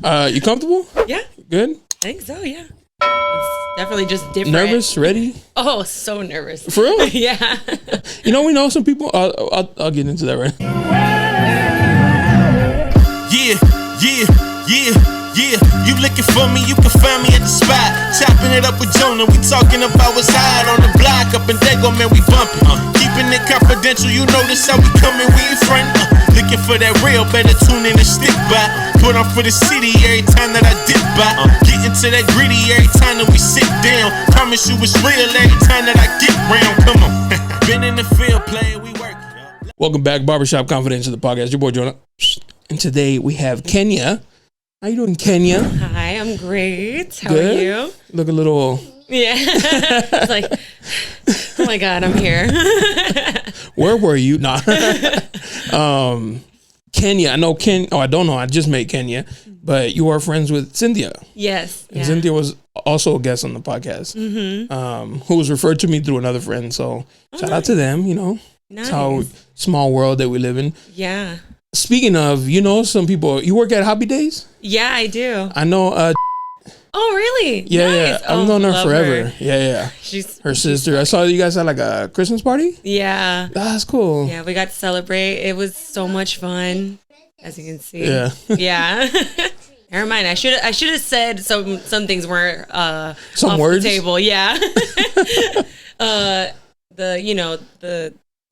You comfortable? Yeah. Good? I think so, yeah. It's definitely just different. Nervous? Ready? Oh, so nervous. For real? Yeah. You know, we know some people. I'll get into that right. Yeah. You looking for me, you can find me at the spot. Chopping it up with Jonah, we talking about what's hot on the block. Up in Dago, man, we bumping. Keeping it confidential, you know this how we coming, we ain't friend. Looking for that real, better tune in and stick by. Put on for the city every time that I dip by. Get into that gritty every time that we sit down. Promise you it's real every time that I get round. Come on. Been in the field playing, we work. Welcome back, Barbershop Confidential, the podcast. Your boy Jonah. And today we have Kenya. How you doing, Kenya? Hi, I'm great. How Good? are you? Look a little... Yeah. It's like, oh my God, I'm here. Where were you? Nah. Kenya. I know Ken. Oh, I don't know. I just met Kenya. But you are friends with Cynthia. Yes. And Cynthia was also a guest on the podcast. Mm-hmm. Who was referred to me through another friend. So shout out to them, you know. Nice. It's how small world that we live in. Yeah. Speaking of, you know, some people, you work at Hobby Days? Yeah, I do. I know. Oh, really? Yeah, Nice. yeah. I've known her forever. Her. Yeah. She's her sister. I saw you guys had like a Christmas party. Yeah. That's cool. Yeah, we got to celebrate. It was so much fun, as you can see. Yeah. Yeah. Never mind. I should have said some things weren't some off words. The table. Yeah.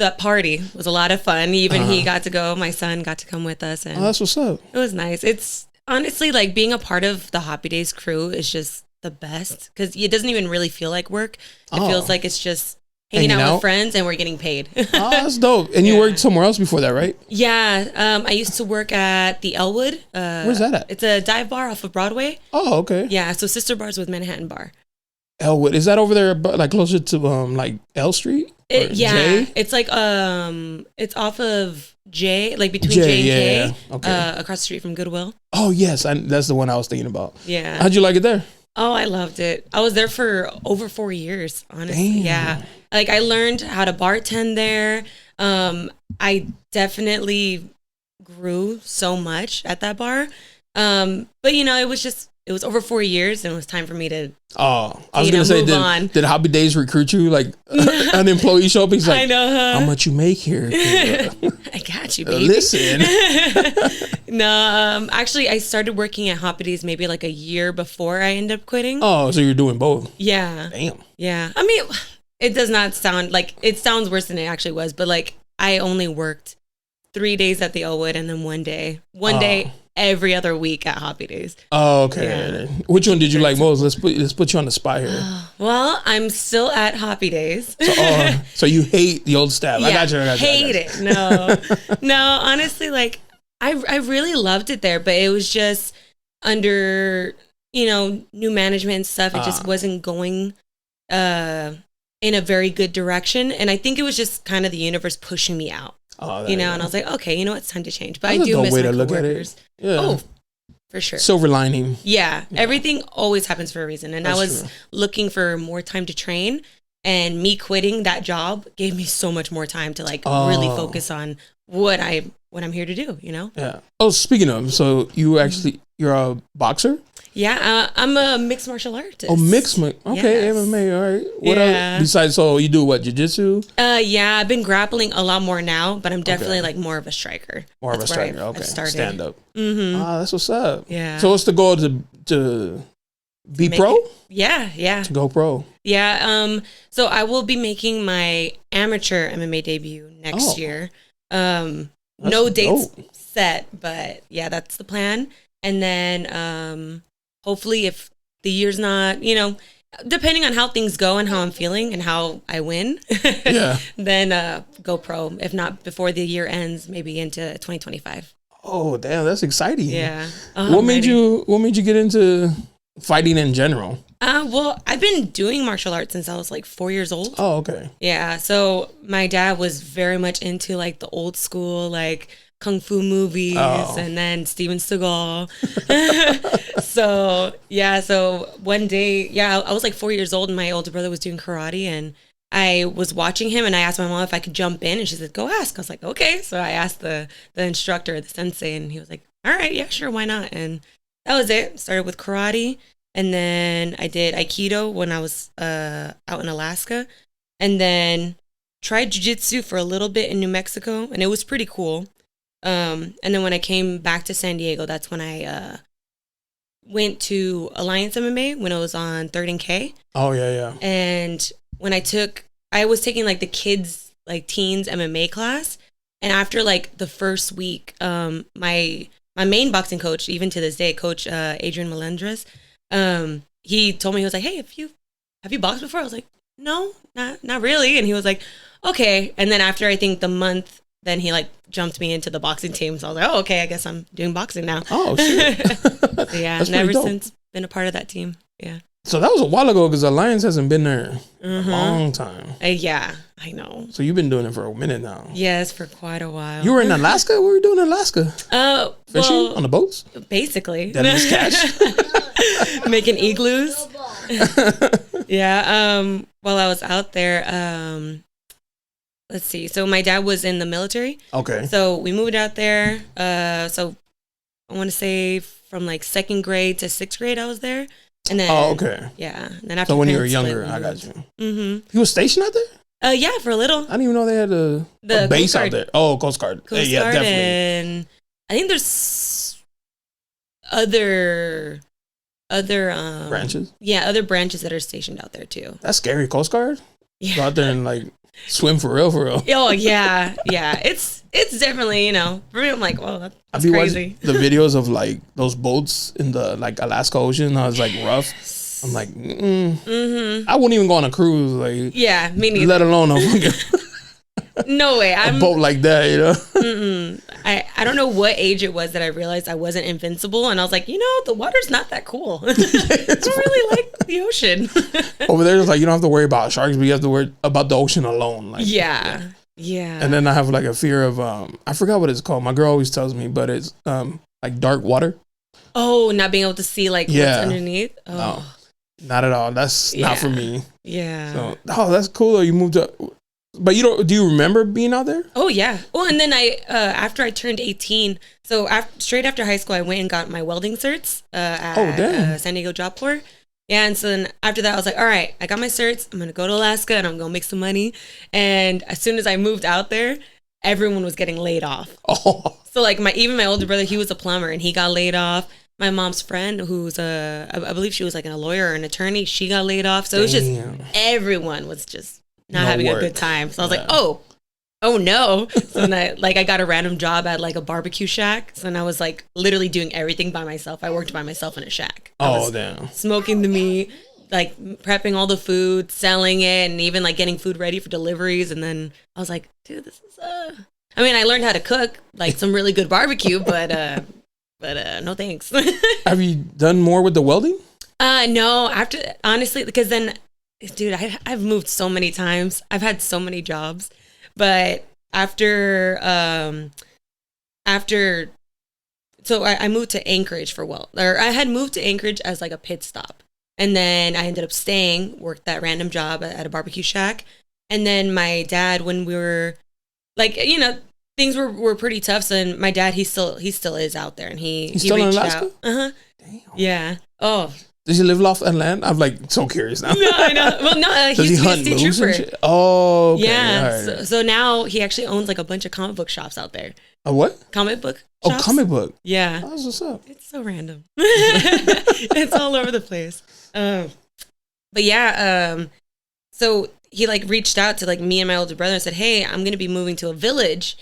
That party was a lot of fun. Even he got to go. My son got to come with us, and that's what's up. It was nice. It's honestly like being a part of the Happy Days crew is just the best because it doesn't even really feel like work. It feels like it's just hanging out with friends and we're getting paid. Oh, that's dope. And you worked somewhere else before that, right? Yeah. I used to work at the Elwood. Where's that at? It's a dive bar off of Broadway. Oh, okay. Yeah. So sister bars with Manhattan Bar. Elwood, is that over there, like closer to like L Street? Yeah, it's like it's off of J, like between J and K, yeah. Okay. Across the street from Goodwill. Oh yes, that's the one I was thinking about. Yeah. How'd you like it there? Oh, I loved it. I was there for over 4 years, honestly. Damn. Yeah, like I learned how to bartend there. I definitely grew so much at that bar. But you know, it was over 4 years, and it was time for me to. Oh, I was gonna say, did Hobby Days recruit you? Like an employee show up? He's like, I know, huh? How much you make here? I got you, baby. Listen. No, actually, I started working at Hobby Days maybe like a year before I ended up quitting. Oh, so you're doing both? Yeah. Damn. Yeah. I mean, it does not sound like it sounds worse than it actually was, but like I only worked 3 days at the Elwood and then one day every other week at Hobby Days. Oh, okay. Yeah. Which one did you like most? Let's put you on the spot here. Well, I'm still at Hobby Days. So you hate the old staff. Yeah, I got you. Hate it. No, honestly, like I really loved it there, but it was just under, new management and stuff. It just wasn't going in a very good direction. And I think it was just kind of the universe pushing me out. Oh, and I was like, okay, it's time to change. But I do miss my coworkers. Yeah. Oh, for sure. Silver lining. Yeah. Everything always happens for a reason. And I was looking for more time to train. And me quitting that job gave me so much more time to really focus on what I'm here to do, Yeah. Oh, speaking of, so you're a boxer? Yeah, I'm a mixed martial artist. Oh, mixed okay, yes. MMA, all right. What else, besides, so you do what, jiu-jitsu? Yeah, I've been grappling a lot more now, but I'm definitely more of a striker. More of a striker, okay. Stand up. Mm-hmm. That's what's up. Yeah. So what's the goal to be pro? Yeah. To go pro. Yeah, so I will be making my amateur MMA debut next year. No dates set, but yeah, that's the plan. And then hopefully if the year's not, depending on how things go and how I'm feeling and how I win, then go pro. If not before the year ends, maybe into 2025. Oh, damn, that's exciting. Yeah. What made you get into fighting in general? Well, I've been doing martial arts since I was 4 years old. Oh, okay. Yeah. So my dad was very much into the old school, kung fu movies and then Steven Seagal. So one day, I was 4 years old and my older brother was doing karate and I was watching him and I asked my mom if I could jump in and she said, go ask. I was like, okay. So I asked the instructor, the sensei, and he was like, all right, yeah, sure. Why not? And that was it. Started with karate, and then I did Aikido when I was out in Alaska, and then tried jiu-jitsu for a little bit in New Mexico, and it was pretty cool. And then when I came back to San Diego, that's when I went to Alliance MMA when I was on 3rd and K. Oh, yeah. And when I was taking like the kids, like teens MMA class. And after like the first week, my main boxing coach, even to this day, Coach Adrian Melendres, he told me, he was like, hey, have you boxed before? I was like, no, not really. And he was like, okay. And then after I think the month, then he like jumped me into the boxing team. So I was like, oh, okay, I guess I'm doing boxing now. Oh, shit. So yeah, I've never since been a part of that team. Yeah. So that was a while ago because Alliance hasn't been there a long time. Yeah, I know. So you've been doing it for a minute now. Yes, for quite a while. You were in Alaska? What were you doing in Alaska? Fishing on the boats? Basically. That is catch? Making igloos. Yeah. While I was out there, let's see. So my dad was in the military. Okay. So we moved out there. So I want to say from like 2nd grade to 6th grade, I was there. And then, okay. Yeah. And then after so when you were younger, I got you. Mm-hmm. You were stationed out there? Yeah, for a little. I didn't even know they had a base out there. Oh, Coast Guard. Coast yeah, Guard, definitely. and I think there's other branches. Yeah, other branches that are stationed out there too. That's scary. Coast Guard. Yeah. Go out there and like swim for real. Oh yeah. It's definitely, for me, I'm like, whoa, that's crazy. The videos of like those boats in the like Alaska Ocean, how it's like rough. I'm like, I wouldn't even go on a cruise. Like, yeah, me neither. Let alone no way. A boat like that, I don't know what age it was that I realized I wasn't invincible, and I was like, the water's not that cool. I don't really like the ocean. Over there, it's like you don't have to worry about sharks, but you have to worry about the ocean alone. Like, yeah. And then I have like a fear of I forgot what it's called. My girl always tells me, but it's like dark water. Oh, not being able to see like what's underneath. Oh. No, not at all. That's not for me. Yeah. So, that's cool though. You moved up. But do you remember being out there? Oh, yeah. Well, and then after I turned 18, so straight after high school, I went and got my welding certs at San Diego Job Corps. Yeah, and so then after that, I was like, all right, I got my certs. I'm going to go to Alaska, and I'm going to make some money. And as soon as I moved out there, everyone was getting laid off. Oh. So, like, even my older brother, he was a plumber, and he got laid off. My mom's friend, who's I believe she was like a lawyer or an attorney, she got laid off. So it was just, everyone was just not having a good time. So I was like, oh no. So then I got a random job at like a barbecue shack. So then I was like literally doing everything by myself. I worked by myself in a shack. Damn. Smoking the meat, like prepping all the food, selling it, and even like getting food ready for deliveries. And then I was like, dude, this is I mean, I learned how to cook like some really good barbecue, but no thanks. Have you done more with the welding? No, honestly, because then, dude, I've moved so many times. I've had so many jobs, but after so I moved to Anchorage I had moved to Anchorage as like a pit stop, and then I ended up worked that random job at a barbecue shack, and then my dad, when we were like, things were pretty tough. So then my dad, he still is out there, and he still reached in Alaska? out. Damn. Yeah. Oh. Does he live off and land? I'm like so curious now. No, I know. Well, no, does he hunt moose and shit? Oh, okay. Yeah. Right. So now he actually owns like a bunch of comic book shops out there. A what? Comic book shops? Oh, comic book. Yeah. Oh, that's what's up. It's so random. It's all over the place. But yeah, so he like reached out to like me and my older brother and said, hey, I'm going to be moving to a village.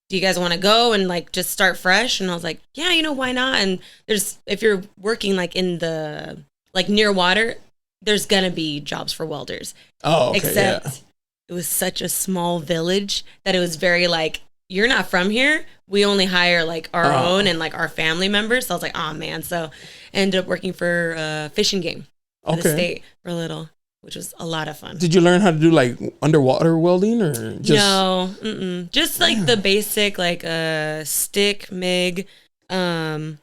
Do you guys want to go and like just start fresh? And I was like, yeah, why not? And if you're working like in the, like near water, there's going to be jobs for welders. Oh, okay. Except it was such a small village that it was very like, you're not from here. We only hire like our own and like our family members. So I was like, oh man. So I ended up working for Fish and Game for the state for a little, which was a lot of fun. Did you learn how to do like underwater welding or just? No, just like the basic like stick, MIG, and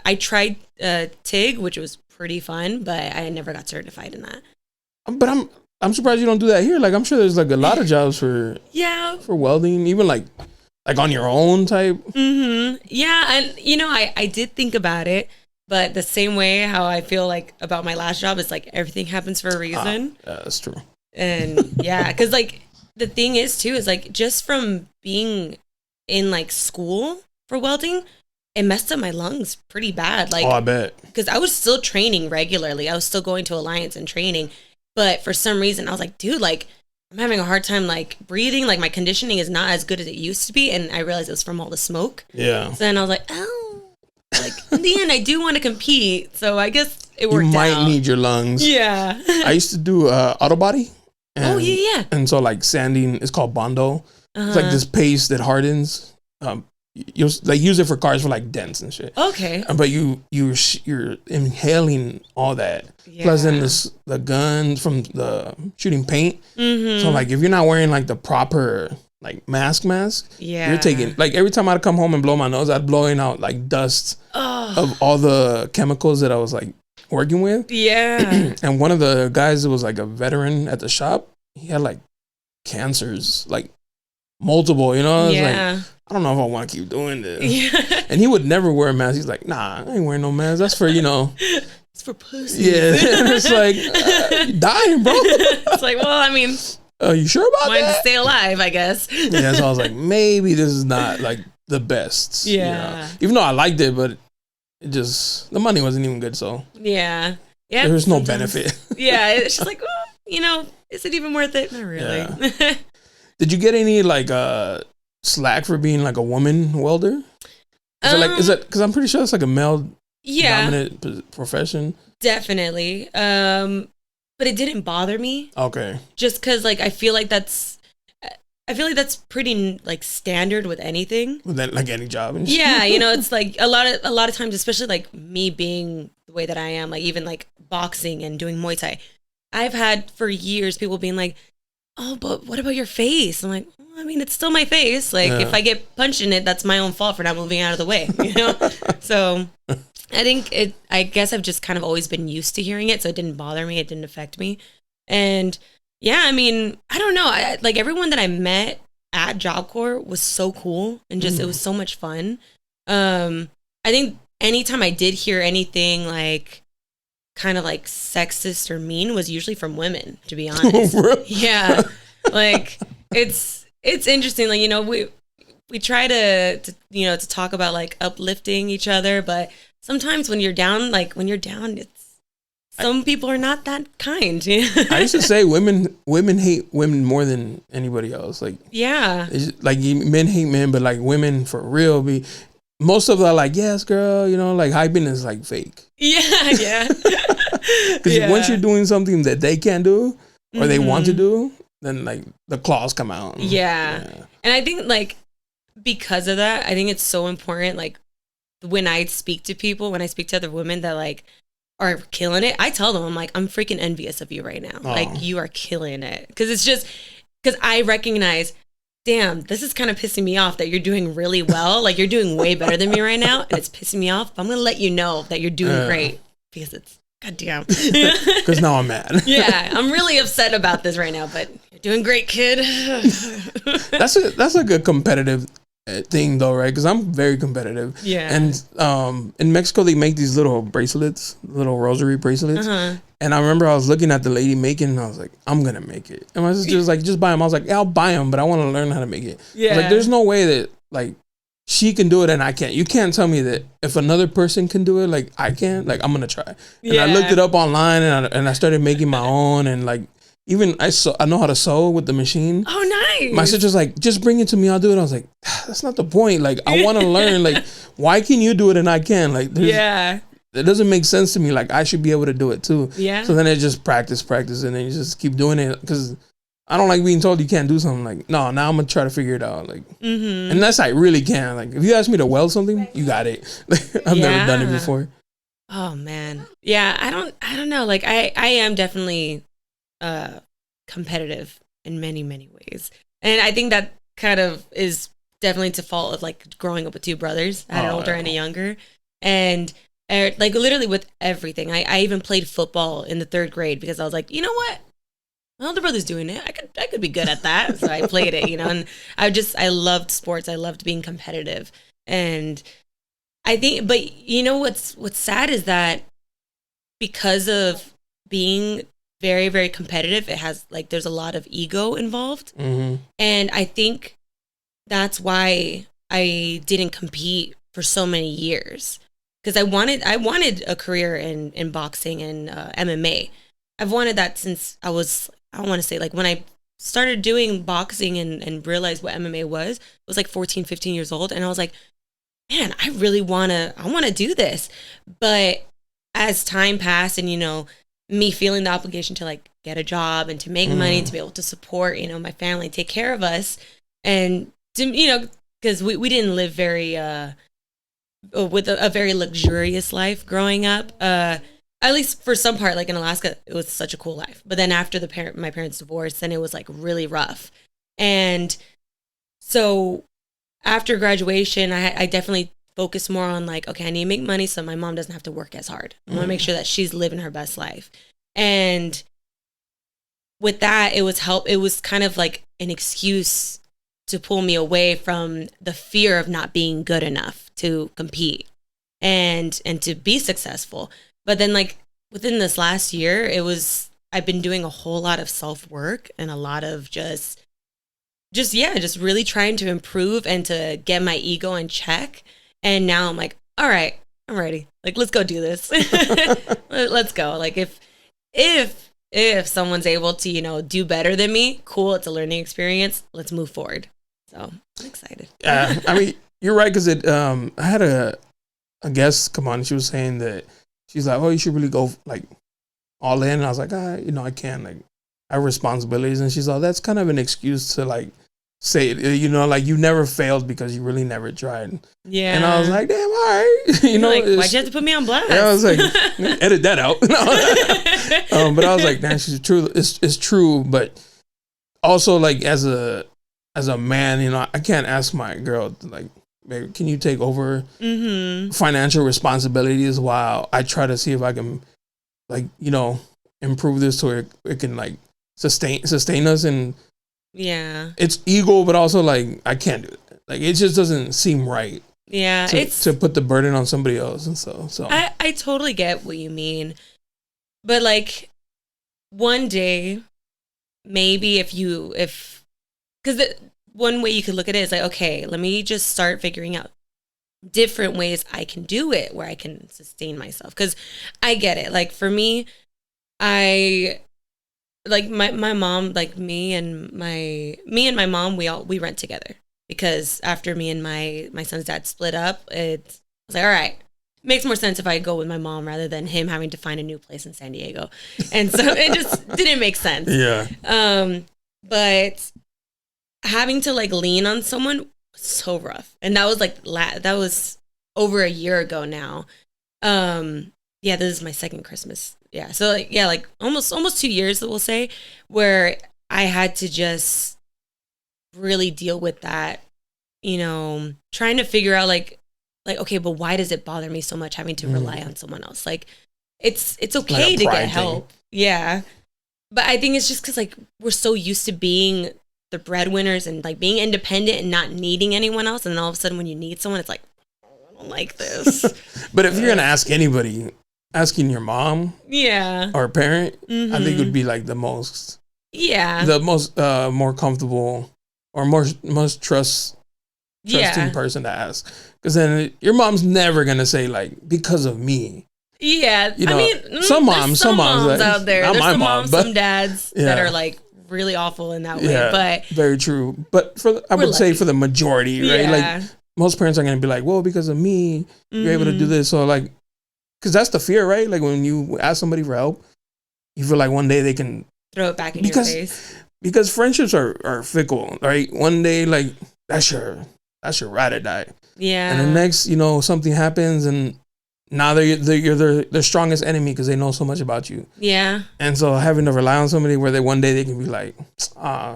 I tried TIG, which was pretty fun, but I never got certified in that. But I'm surprised you don't do that here. Like I'm sure there's like a lot of jobs for welding, even like Like on your own type? Yeah, and I did think about it, but the same way how I feel like about my last job is like everything happens for a reason. Yeah, that's true. And yeah, because like the thing is too is like just from being in like school for welding, it messed up my lungs pretty bad. Like, I bet. Because I was still training regularly. I was still going to Alliance and training, but for some reason I was like, dude, like I'm having a hard time like breathing. Like my conditioning is not as good as it used to be, and I realized it was from all the smoke. Yeah. So then I was like, oh, like in the end, I do want to compete. So I guess it worked out. You might need your lungs. Yeah. I used to do auto body. Oh yeah. And so like sanding is called Bondo. It's like this paste that hardens. You like use it for cars for like dents and shit. Okay. But you're inhaling all that. Yeah. Plus then the gun from the shooting paint. So like if you're not wearing like the proper like mask, yeah, you're taking like every time I'd come home and blow my nose, I'd blowing out like dust of all the chemicals that I was like working with. Yeah. And one of the guys that was like a veteran at the shop, he had like cancers, like multiple, I was like, I don't know if I want to keep doing this. Yeah. And he would never wear a mask. He's like, nah, I ain't wearing no mask. That's for, It's for pussy. Yeah. And it's like, you're dying, bro. It's like, well, I mean. Are you sure about wanted that? to stay alive, I guess. Yeah, so I was like, maybe this is not like the best. Yeah. Even though I liked it, but it just, the money wasn't even good, so. Yeah. Yeah. There was no benefit. Yeah. It's just like, well, is it even worth it? Not really. Yeah. Did you get any like slack for being like a woman welder? Is it because I'm pretty sure it's like a male dominant profession? Definitely. But it didn't bother me. Okay. Just because like I feel like that's pretty like standard with anything. With that, like any job. And yeah, it's like a lot of times, especially like me being the way that I am, like even like boxing and doing Muay Thai. I've had for years people being like, oh, but what about your face? I'm like, well, I mean, it's still my face. Like, if I get punched in it, that's my own fault for not moving out of the way, So I guess I've just kind of always been used to hearing it, so it didn't bother me. It didn't affect me. And yeah, I mean, I don't know. Like everyone that I met at Job Corps was so cool and just, it was so much fun. I think anytime I did hear anything like kind of like sexist or mean was usually from women, to be honest. Yeah. Like it's interesting. Like, we try to talk about like uplifting each other, but sometimes when you're down, some people are not that kind. I used to say women hate women more than anybody else. Like, yeah, like men hate men, but like women for real most of them are like, yes, girl, like hyping is like fake. Yeah. Because once you're doing something that they can't do or they want to do, then like the claws come out. Yeah. And I think like because of that, I think it's so important. Like when I speak to other women that like are killing it, I tell them, I'm like, I'm freaking envious of you right now. Like you are killing it. Because I recognize, damn, this is kind of pissing me off that you're doing really well. Like you're doing way better than me right now. And it's pissing me off. But I'm going to let you know that you're doing great because it's goddamn. Because now I'm mad. Yeah. I'm really upset about this right now, but you're doing great, kid. That's a good competitive thing though, right? Because I'm very competitive. Yeah. And in Mexico, they make these little bracelets, little rosary bracelets. And I remember I was looking at the lady making, and I was like, I'm going to make it. And my sister was like, just buy them. I was like, yeah, I'll buy them, but I want to learn how to make it. Yeah. Like, there's no way that, like, she can do it and I can't. You can't tell me that if another person can do it, like, I can. Like, I'm going to try. And I looked it up online, and I started making my own. And, like, even I know how to sew with the machine. Oh, nice. My sister's like, just bring it to me. I'll do it. I was like, that's not the point. Like, I want to learn. Like, why can you do it and I can? Like, it doesn't make sense to me. Like, I should be able to do it too. Yeah. So then I just practice, and then you just keep doing it because I don't like being told you can't do something. Like, no, now I'm gonna try to figure it out. Like, unless I really can. Like, if you ask me to weld something, you got it. I've never done it before. Oh man, yeah. I don't know. Like, I am definitely competitive in many ways, and I think that kind of is definitely to fault of like growing up with two brothers. I had an older and a younger, and like literally with everything. I even played football in the 3rd grade because I was like, you know what? my older brother's doing it. I could be good at that. So I played it, and I loved sports. I loved being competitive. And I think, but what's sad is that because of being very, very competitive, it has there's a lot of ego involved. Mm-hmm. And I think that's why I didn't compete for so many years, because I wanted a career in boxing and MMA. I've wanted that since I want to say when I started doing boxing and realized what MMA was, I was 14, 15 years old. And I was like, man, I want to do this. But as time passed and, me feeling the obligation to get a job and to make money, to be able to support, my family, take care of us. And to, because we didn't live very, with a very luxurious life growing up. At least for some part, in Alaska, it was such a cool life. But then after my parents divorced, then it was really rough. And so after graduation, I definitely focused more on okay, I need to make money so my mom doesn't have to work as hard. I want to make sure that she's living her best life. And with that, it was kind of an excuse to pull me away from the fear of not being good enough to compete and to be successful. But then within this last year, I've been doing a whole lot of self-work and a lot of just really trying to improve and to get my ego in check. And now I'm all right, I'm ready. Let's go do this. Let's go. If someone's able to, do better than me, cool. It's a learning experience. Let's move forward. So I'm excited. Yeah, I mean, you're right. Cause I had a guest come on and she was saying that she's like, oh, you should really go all in. And I was like, I can't, I have responsibilities. And she's like, that's kind of an excuse to say it, you never failed because you really never tried. Yeah. And I was like, damn, all right. Why'd you have to put me on blast? Yeah, I was like, edit that out. But I was like, man, she's true. It's true. But also as a man, I can't ask my girl to baby, can you take over financial responsibilities while I try to see if I can improve this so it can sustain us. And yeah, it's ego, but also I can't do it. It just doesn't seem right. Yeah, to put the burden on somebody else. And so I totally get what you mean. But one day, maybe because one way you could look at it is okay, let me just start figuring out different ways I can do it where I can sustain myself. Because I get it. For me, I my mom, me and my mom, we rent together, because after me and my son's dad split up, I was all right, makes more sense if I go with my mom rather than him having to find a new place in San Diego. And so it just didn't make sense. Yeah. But having to lean on someone was so rough. And that was that was over a year ago now. Yeah, this is my second Christmas. Yeah. So almost 2 years, we'll say, where I had to just really deal with that, trying to figure out okay, but why does it bother me so much having to rely on someone else? It's okay to get help. Yeah. But I think it's just because we're so used to being the breadwinners and being independent and not needing anyone else. And then all of a sudden when you need someone, it's I don't like this. But if you're going to ask anybody, asking your mom, yeah, or a parent, I think would be the most, more comfortable or most trusting person to ask. Because then your mom's never gonna say because of me. Yeah, I mean, some moms out there. There's some mom, some dads that are really awful in that way. But very true. But I would say for the majority, right? Most parents are gonna be well, because of me, you're able to do this. So because that's the fear, right? When you ask somebody for help, you feel one day they can throw it back in your face. Because friendships are fickle, right? One day, that's your ride or die. Yeah. And the next, something happens, and now you're their strongest enemy because they know so much about you. Yeah. And so having to rely on somebody where one day they can be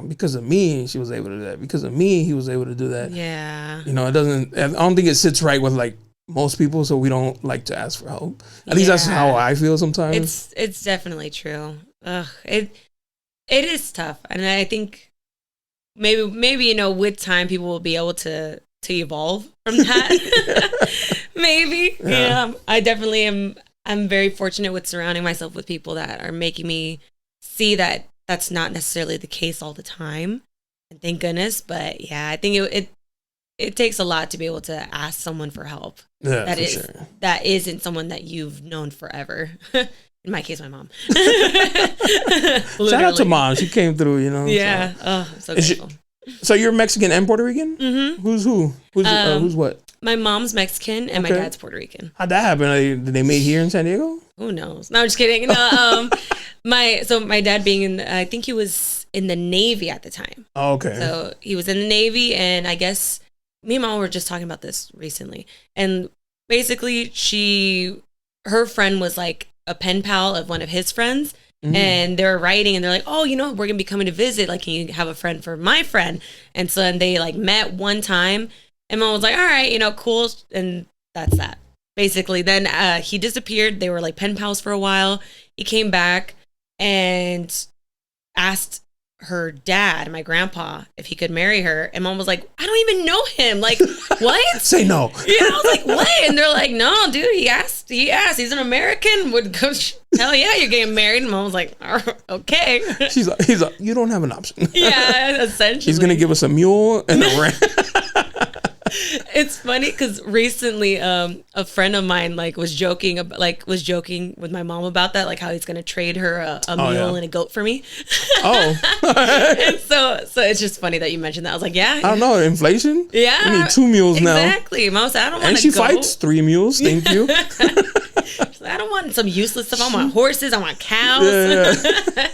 because of me, she was able to do that. Because of me, he was able to do that. Yeah. It doesn't. I don't think it sits right with most people, so we don't like to ask for help. At least that's how I feel sometimes. It's definitely true. Ugh, It is tough, and I think maybe you know, with time, people will be able to evolve from that. Maybe, yeah. I definitely am. I'm very fortunate with surrounding myself with people that are making me see that that's not necessarily the case all the time. And thank goodness. But yeah, I think it takes a lot to be able to ask someone for help. Yeah, that isn't someone that you've known forever. In my case, my mom. Shout out to mom. She came through, you know. Yeah. So. Oh, I'm so grateful. So you're Mexican and Puerto Rican? Mm-hmm. Who's who? Who's what? My mom's Mexican and my dad's Puerto Rican. How'd that happen? Did they meet here in San Diego? Who knows? No, I'm just kidding. No, my dad being I think he was in the Navy at the time. Oh, okay. So he was in the Navy, and I guess me and mom were just talking about this recently. And basically, her friend was like a pen pal of one of his friends. Mm-hmm. And they're writing, and they're like, "Oh, you know, we're gonna be coming to visit. Like, can you have a friend for my friend?" And so then they like met one time, and mom was like, "All right, you know, cool." And that's that. Basically, then he disappeared. They were like pen pals for a while. He came back and asked her dad, my grandpa, if he could marry her. And mom was like, "I don't even know him. Like, what?" Say no. Yeah, I was like, "What?" And they're like, "No, dude, he asked. He's an American. Would go, hell yeah, you're getting married." And mom was like, "Okay." He's like, "You don't have an option." Yeah, essentially. He's going to give us a mule and a ram. It's funny because recently a friend of mine was joking with my mom about that, like how he's gonna trade her a mule and a goat for me. And so it's just funny that you mentioned that. I was like, yeah, I don't know, inflation. Yeah, we need 2 mules now. Exactly. Mom said, "I don't want." And she fights 3 mules. Thank you. I don't want some useless stuff. I want horses. I want cows. Yeah.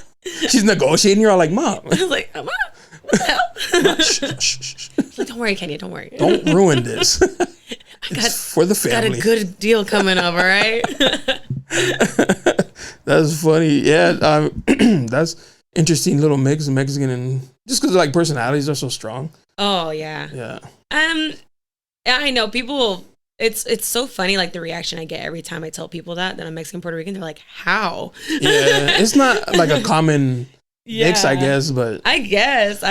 She's negotiating. You're all like, "Mom." I was like, "Mom, what the hell?" Shh. Like, "Don't worry, Kenya. Don't worry. Don't ruin this. It's for the family. Got a good deal coming up, all right?" That's funny. Yeah, that's interesting little mix of Mexican and just because like personalities are so strong. Oh yeah. Yeah. I know people. It's so funny, like the reaction I get every time I tell people that I'm Mexican Puerto Rican. They're like, "How?" Yeah, it's not like a common mix, I guess, but I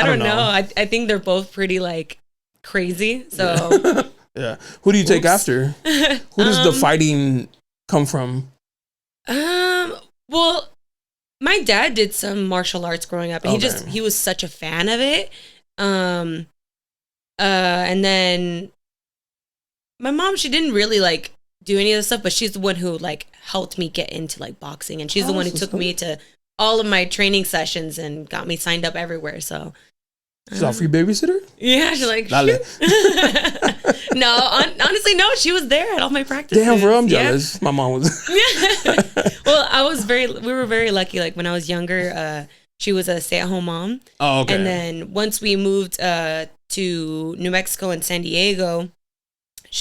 don't know. I think they're both pretty like crazy. So yeah. Who do you take after? Who does the fighting come from? Well, my dad did some martial arts growing up, and he was such a fan of it. And then my mom, she didn't really like do any of this stuff, but she's the one who like helped me get into like boxing, and she's the one who took me to all of my training sessions and got me signed up everywhere. So she's a free babysitter? Yeah, she's like, no, honestly, no, she was there at all my practices. Damn, bro, I'm jealous. My mom was. Well, we were very lucky. Like when I was younger, she was a stay-at-home mom. Oh, okay. And then once we moved to New Mexico and San Diego,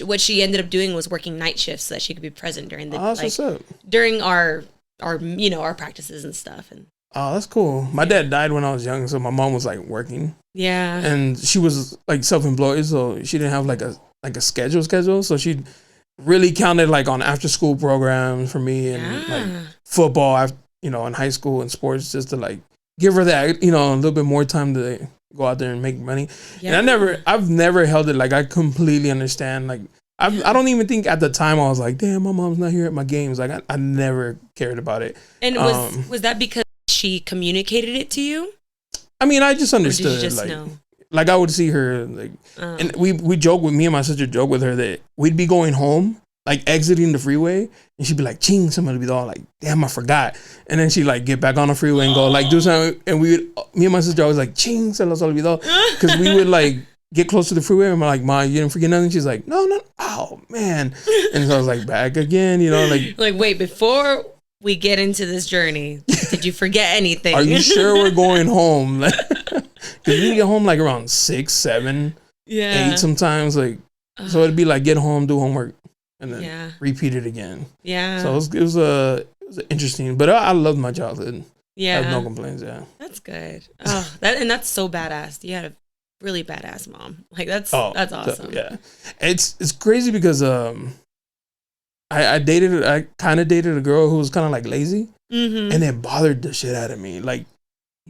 what she ended up doing was working night shifts so that she could be present during the during our practices and stuff. And that's cool. My dad died when I was young, so my mom was like working. Yeah. And she was like self-employed, so she didn't have like a schedule. So she really counted like on after-school programs for me and like football, in high school and sports, just to like give her that, a little bit more time to go out there and make money. Yeah. And I've never held it. Like I completely understand. Like I don't even think at the time I was like, damn, my mom's not here at my games. Like I never cared about it. And was that because she communicated it to you? I mean, I just understood. Or did you just know? Like I would see her and we joke with me and my sister joke with her that we'd be going home, like exiting the freeway, and she'd be like, "Ching," somebody would be all like, "Damn, I forgot," and then she'd like get back on the freeway and go like do something, and me and my sister always like, "Ching, se los olvidó," because we would like get close to the freeway and I'm like, "Ma, you didn't forget nothing?" She's like, "No, oh man," and so I was like, back again, like wait, before we get into this journey, did you forget anything? Are you sure we're going home? Because we get home like around 6, 7, 8 sometimes, like so it'd be like get home, do homework, and then repeat it again. Yeah. So it was interesting, but I loved my childhood. Yeah. I have no complaints. Yeah. That's good. Oh, that's so badass. You had a really badass mom. Like that's awesome. Yeah. It's crazy because I kind of dated a girl who was kind of like lazy, and it bothered the shit out of me. Like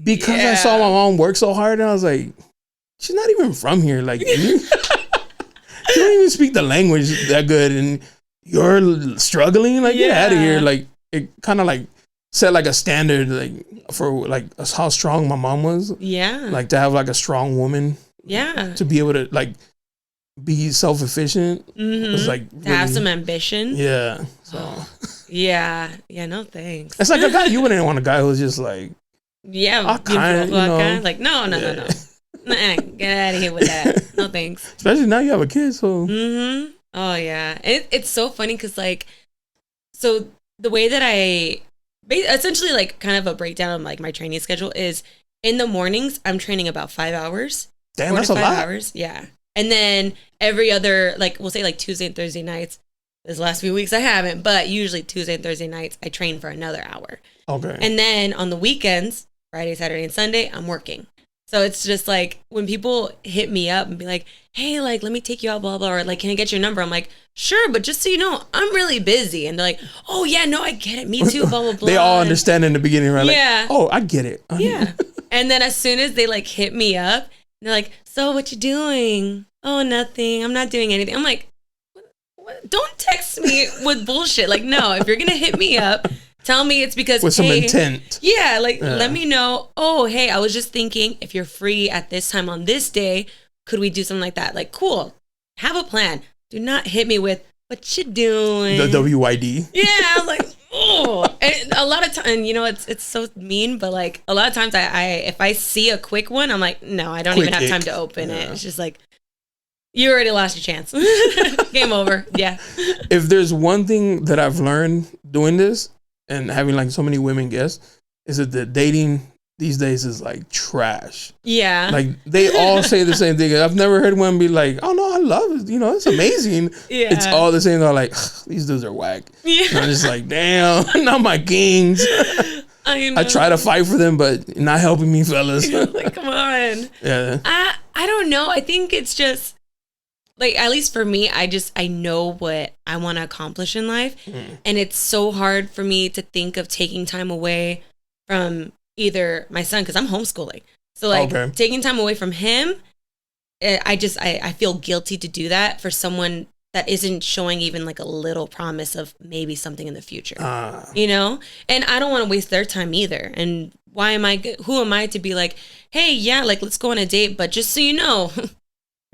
because I saw my mom work so hard, and I was like, she's not even from here. Like, you don't even speak the language that good, and you're struggling. Like, get out of here. Like, it kind of like set like a standard, like for like how strong my mom was. Yeah, like to have like a strong woman. Yeah, to be able to like be self-efficient. Was like to have some ambition. Yeah. So. Yeah. No thanks. It's like a guy you wouldn't want a guy who's just like. Yeah, kind like no. Nah, get out of here with that. No thanks. Especially now you have a kid, so. Oh yeah, it's so funny because like, so the way that I essentially like kind of a breakdown of like my training schedule is in the mornings I'm training about 5 hours. Damn, that's a lot. Hours, yeah. And then every other, like we'll say like Tuesday and Thursday nights. This last few weeks I haven't, but usually Tuesday and Thursday nights I train for another hour. Okay. And then on the weekends, Friday, Saturday, and Sunday, I'm working. So it's just like when people hit me up and be like, hey, like, let me take you out, blah, blah, or like, can I get your number? I'm like, sure, but just so you know, I'm really busy. And they're like, oh, yeah, no, I get it. Me too, blah, blah, blah. They all understand in the beginning, right? Yeah. Like, oh, I get it. Yeah. And then as soon as they like hit me up, they're like, so what you doing? Oh, nothing. I'm not doing anything. I'm like, what? Don't text me with bullshit. Like, no, if you're going to hit me up, tell me it's because with some intent. Yeah, like let me know. Oh, hey, I was just thinking if you're free at this time on this day, could we do something like that? Like, cool. Have a plan. Do not hit me with what you doing. The WYD. Yeah, I was like, oh. And a lot of times, you know, it's so mean, but like a lot of times I if I see a quick one, I'm like, no, I don't even have time to open it. It's just like, you already lost your chance. Game over. Yeah. If there's one thing that I've learned doing this and having like so many women guests, is that the dating these days is like trash. Yeah. Like they all say the same thing. I've never heard one be like, oh no, I love it. You know, it's amazing. Yeah. It's all the same. They're like, these dudes are whack. Yeah. And I'm just like, damn, not my kings. I try to fight for them, but not helping me, fellas. Like, come on. Yeah. I don't know. I think it's just, like, at least for me, I know what I want to accomplish in life. And it's so hard for me to think of taking time away from either my son, because I'm homeschooling. So, like, taking time away from him, I feel guilty to do that for someone that isn't showing even, like, a little promise of maybe something in the future. You know? And I don't want to waste their time either. And who am I to be like, hey, yeah, like, let's go on a date, but just so you know...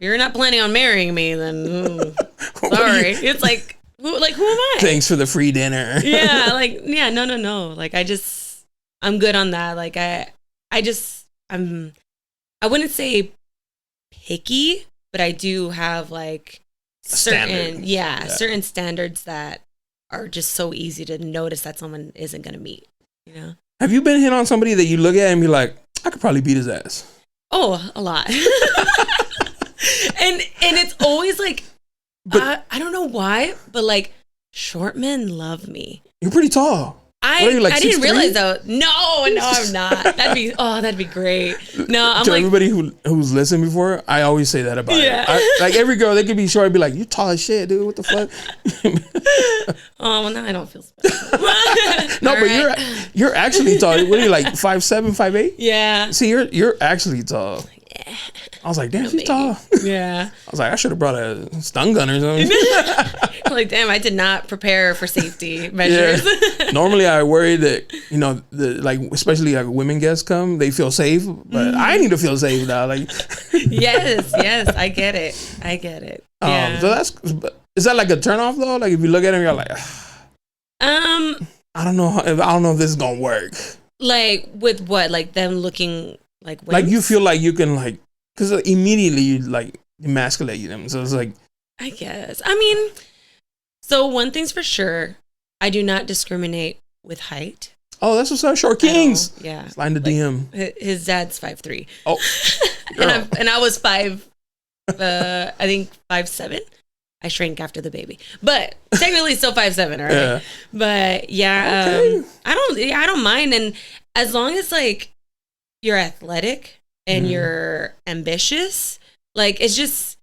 You're not planning on marrying me, then sorry. It's like, who am I? Thanks for the free dinner. Yeah, like, yeah, no. Like, I'm good on that. Like, I wouldn't say picky, but I do have like certain standards that are just so easy to notice that someone isn't going to meet, you know? Have you been hit on somebody that you look at and be like, I could probably beat his ass? Oh, a lot. And it's always like, but, I don't know why, but like short men love me. You're pretty tall. I didn't realize though. No, I'm not. That'd be great. No, I'm to like everybody who's listened before. I always say that about it. Like every girl, they could be short and be like, "You tall as shit, dude. What the fuck?" Oh, well, now I don't feel special. No, but you're actually tall. What are you like 5'7", 5'8"? Yeah. See, you're actually tall. Yeah. I was like, damn, she's tall. Yeah. I was like, I should have brought a stun gun or something. Like, damn, I did not prepare for safety measures. Yeah. Normally, I worry that, you know, especially like women guests come, they feel safe, but I need to feel safe now. Like, yes, I get it. Yeah. So is that like a turnoff though? Like, if you look at him, you're like, I don't know if this is gonna work. Like with what? Like them looking like wimps? Like you feel like you can like. Because immediately you like emasculate them. So it's like. I guess. I mean, so one thing's for sure. I do not discriminate with height. Oh, that's what's up. Short Kings. Yeah. Slide the DM. His dad's 5'3". Oh. and I was 5'7". I shrank after the baby. But technically still 5'7", right? Yeah. But yeah, okay. I don't mind. And as long as like you're athletic and you're ambitious, like it's just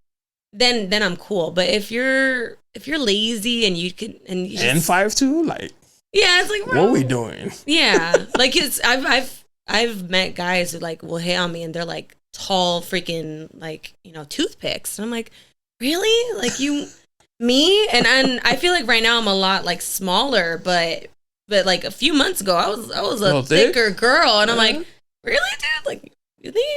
then I'm cool. But if you're lazy and you can and 5'2", like yeah, it's like what are we doing? Yeah, like I've I've met guys who like will hit on me and they're like tall freaking like, you know, toothpicks. And I'm like, really? Like me? And I feel like right now I'm a lot like smaller, but like a few months ago I was a thicker girl, and I'm like, really, dude? Like, you think you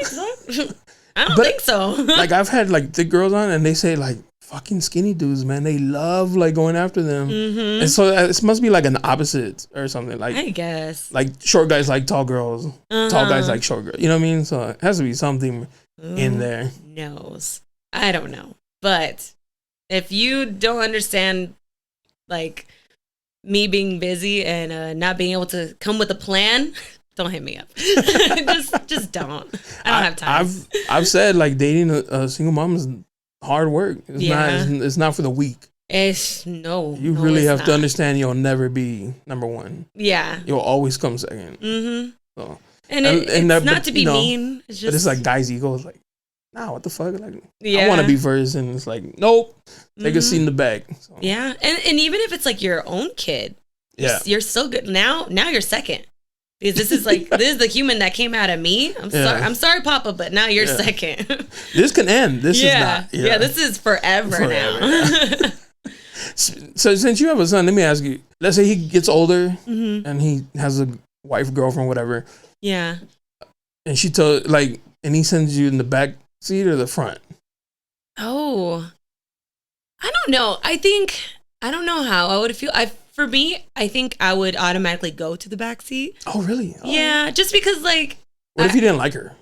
can handle me? I don't think so. Like, I've had like thick girls on, and they say like, fucking skinny dudes, man, they love like going after them. And so it must be like an opposite or something. Like, I guess like short guys like tall girls, tall guys like short girls. You know what I mean? So it has to be something in there. Knows. I don't know, but if you don't understand, like, me being busy and not being able to come with a plan, don't hit me up. just don't. I don't have time. I've said like dating a single mom is hard work. It's not for the weak. You really have to understand you'll never be number one. Yeah, you'll always come second. So, and it's not to be mean. It's just, but it's like guys' ego is like, nah, what the fuck? Like, I want to be first, and it's like, nope, take a seat in the back. So. Yeah, and even if it's like your own kid, you're still good. Now you're second. Because this is the human that came out of me. I'm sorry, Papa, but now you're second. This can end. This is not. Yeah, this is forever now. So since you have a son, let me ask you. Let's say he gets older and he has a wife, girlfriend, whatever. Yeah. And she and he sends you in the back seat or the front? Oh, I don't know. I don't know how I would feel. For me, I think I would automatically go to the back seat. Oh, really? Oh. Yeah, just because, like... What if you didn't like her?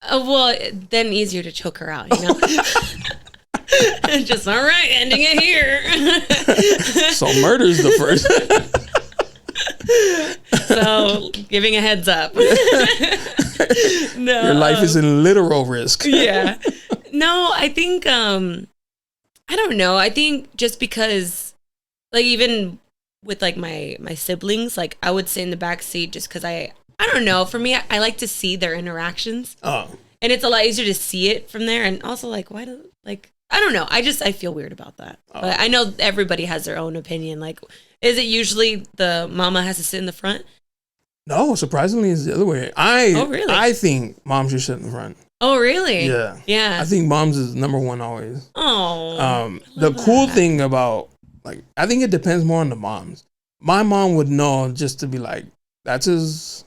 Well, then easier to choke her out, you know? Just, all right, ending it here. So murder's the first. So, giving a heads up. No. Your life is in literal risk. Yeah. No, I think, I don't know. I think just because, like, even... with like my siblings, like I would sit in the back seat just because I don't know. For me, I like to see their interactions. Oh, and it's a lot easier to see it from there. And also, like, I don't know. I feel weird about that. Oh. But I know everybody has their own opinion. Like, is it usually the mama has to sit in the front? No, surprisingly, it's the other way. Really? I think mom should sit in the front. Oh, really? Yeah. Yeah. I think mom's is number one always. Oh. The cool thing about, like, I think it depends more on the moms. My mom would know just to be like, that's his,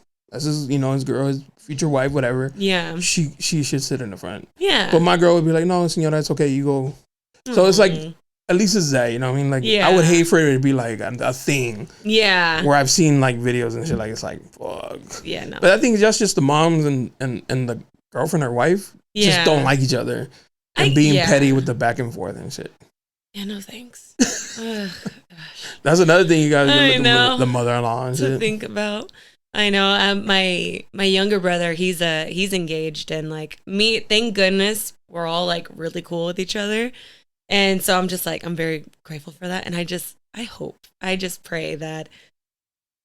you know, his girl, his future wife, whatever. Yeah. She should sit in the front. Yeah. But my girl would be like, no, senora, it's okay, you go. So it's like, at least it's that, you know what I mean? Like, I would hate for it to be like a thing. Yeah. Where I've seen like videos and shit, like, it's like, fuck. Yeah, no. But I think that's just the moms and the girlfriend or wife just don't like each other. And being petty with the back and forth and shit. Yeah, no thanks. That's another thing you guys do with the mother-in-law and shit. To think about. I know. My younger brother, he's engaged, and like me, thank goodness we're all like really cool with each other. And so I'm just like, I'm very grateful for that. And I just pray that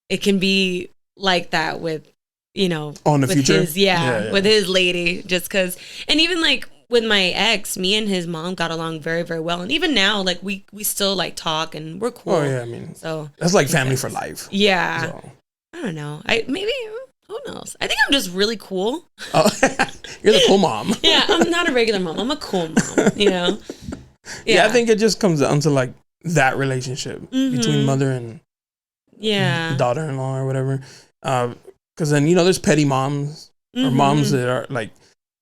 it can be like that with, you know, in the future. With his lady, just cause, and even like, with my ex, me and his mom got along very, very well. And even now, like, we still, like, talk and we're cool. Oh, yeah, I mean, so that's like family for life. Yeah. So. I don't know. Who knows? I think I'm just really cool. Oh, you're the cool mom. Yeah, I'm not a regular mom. I'm a cool mom, you know? Yeah, I think it just comes down to, like, that relationship between mother and daughter-in-law or whatever. Because then, you know, there's petty moms or moms that are, like,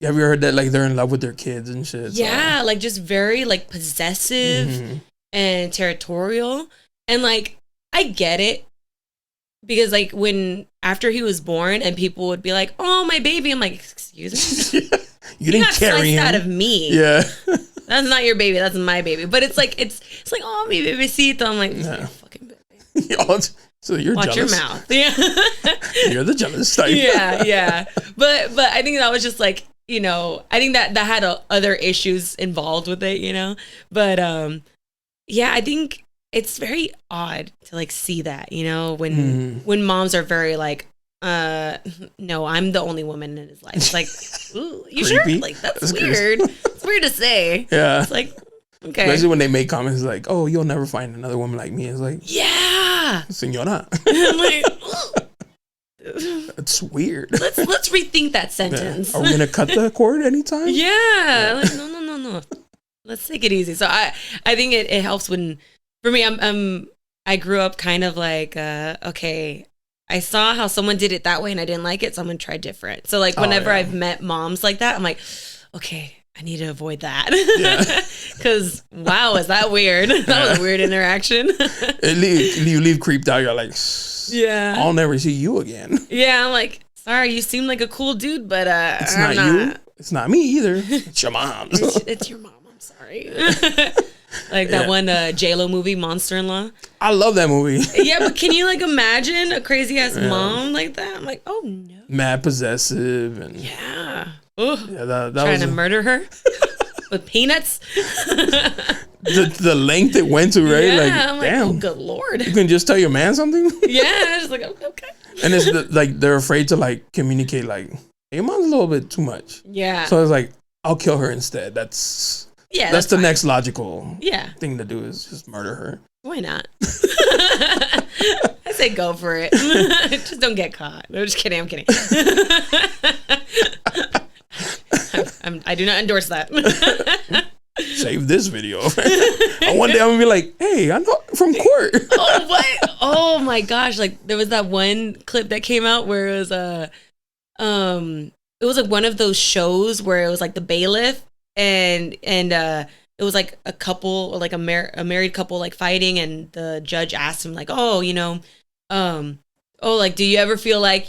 have you heard that, like, they're in love with their kids and shit? Yeah, so. Like, just very, like, possessive and territorial. And, like, I get it. Because, like, after he was born and people would be like, oh, my baby. I'm like, excuse me? You didn't carry him. Out of me. Yeah. That's not your baby. That's my baby. But it's like, it's like, oh, mi bebecito. I'm like, your fucking baby. So you're Watch jealous. Your mouth. Yeah. You're the jealous type. Yeah. But I think that was just like, you know, I think that had other issues involved with it, you know? But, I think it's very odd to, like, see that, you know, when moms are very, like, no, I'm the only woman in his life. It's like, ooh, you sure? Like, that's weird. It's weird to say. Yeah. It's like, okay. Especially when they make comments like, oh, you'll never find another woman like me. It's like, yeah. Senora. I'm like, It's weird. Let's rethink that sentence. Yeah. Are we gonna cut the cord anytime? Yeah. Like, no. Let's take it easy. So I think it helps when, for me, I grew up kind of like, okay, I saw how someone did it that way and I didn't like it, so I'm gonna try different. So like whenever I've met moms like that, I'm like, okay, I need to avoid that. Because wow, is that weird? That was a weird interaction. You leave creeped out. You're like, yeah, I'll never see you again. Yeah, I'm like, sorry, you seem like a cool dude, but it's not you. It's not me either. It's your mom. It's your mom. I'm sorry. Like that one J-Lo movie, Monster-in-Law. I love that movie. Yeah, but can you like imagine a crazy ass mom like that? I'm like, oh no. Mad possessive and that trying to murder her with peanuts. the length it went to, right? Yeah, like, I'm like, damn. oh good lord. You can just tell your man something. Yeah, just like okay. And it's like they're afraid to like communicate. Like, hey, your mom's a little bit too much. Yeah. So it's like, I'll kill her instead. That's the fine. Next logical thing to do is just murder her. Why not? I say go for it. Just don't get caught. No, just kidding. I'm kidding. I do not endorse that. Save this video. And one day I'm gonna be like, hey, I know from court. Oh, what? Oh my gosh. Like there was that one clip that came out where it was it was like one of those shows where it was like the bailiff and it was like a couple or like a married couple like fighting, and the judge asked him like, oh, like, do you ever feel like,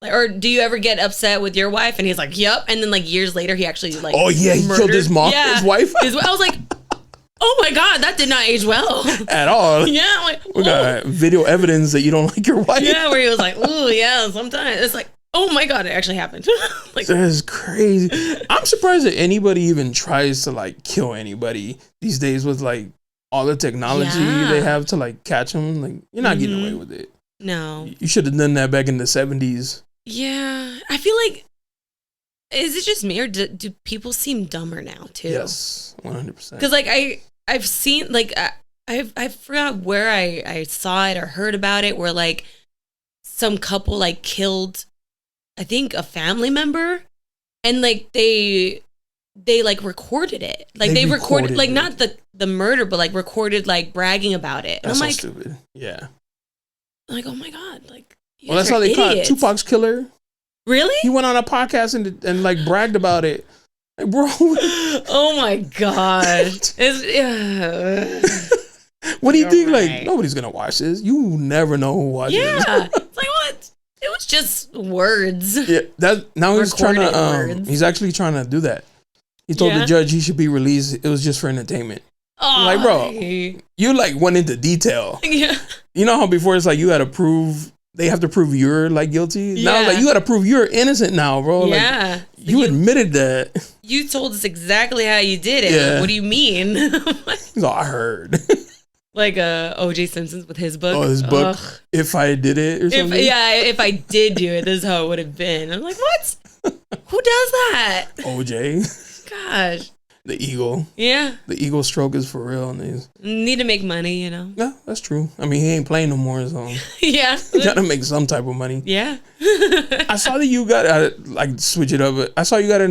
or do you ever get upset with your wife? And he's like, yep. And then like years later, he actually like, oh yeah, he killed his mom, his wife. I was like, oh my God, that did not age well at all. Yeah, I'm like, we got video evidence that you don't like your wife. Yeah, where he was like, ooh, yeah, sometimes it's like, oh my God, it actually happened. Like, that is crazy. I'm surprised that anybody even tries to like kill anybody these days with like all the technology they have to like catch them. Like, you're not getting away with it. No. You should have done that back in the 70s. Yeah. I feel like, is it just me or do people seem dumber now too? Yes, 100%. Because like I've seen like I forgot where I saw it or heard about it where like some couple like killed, I think, a family member, and like they like recorded it. Like they recorded like not the murder, but like recorded like bragging about it. That's I'm like, so stupid. Yeah. I'm like, oh my God, like, well, that's how they caught Tupac's killer. Really? He went on a podcast and like bragged about it. Like, bro. Oh my God. What do you think? Right. Like, nobody's gonna watch this. You never know who watches. Yeah. It's like, what? It was just words. Yeah. Now he's trying to. He's actually trying to do that. He told the judge he should be released. It was just for entertainment. Oh, like, bro, you like went into detail. Yeah. You know how before it's like you got to prove. They have to prove you're like guilty. Yeah. Now it's like you got to prove you're innocent now, bro. Yeah. Like, you admitted that. You told us exactly how you did it. Yeah. Like, what do you mean? He's all, I heard. Like O.J. Simpson's with his book. Oh, his book. Ugh. If I did it or something. If I did do it, this is how it would have been. I'm like, what? Who does that? O.J. Gosh. The eagle. Yeah. The eagle stroke is for real. Need to make money, Yeah, that's true. I mean, he ain't playing no more, so. Yeah. You gotta make some type of money. Yeah. I saw that you got, like, switch it up. But I saw you had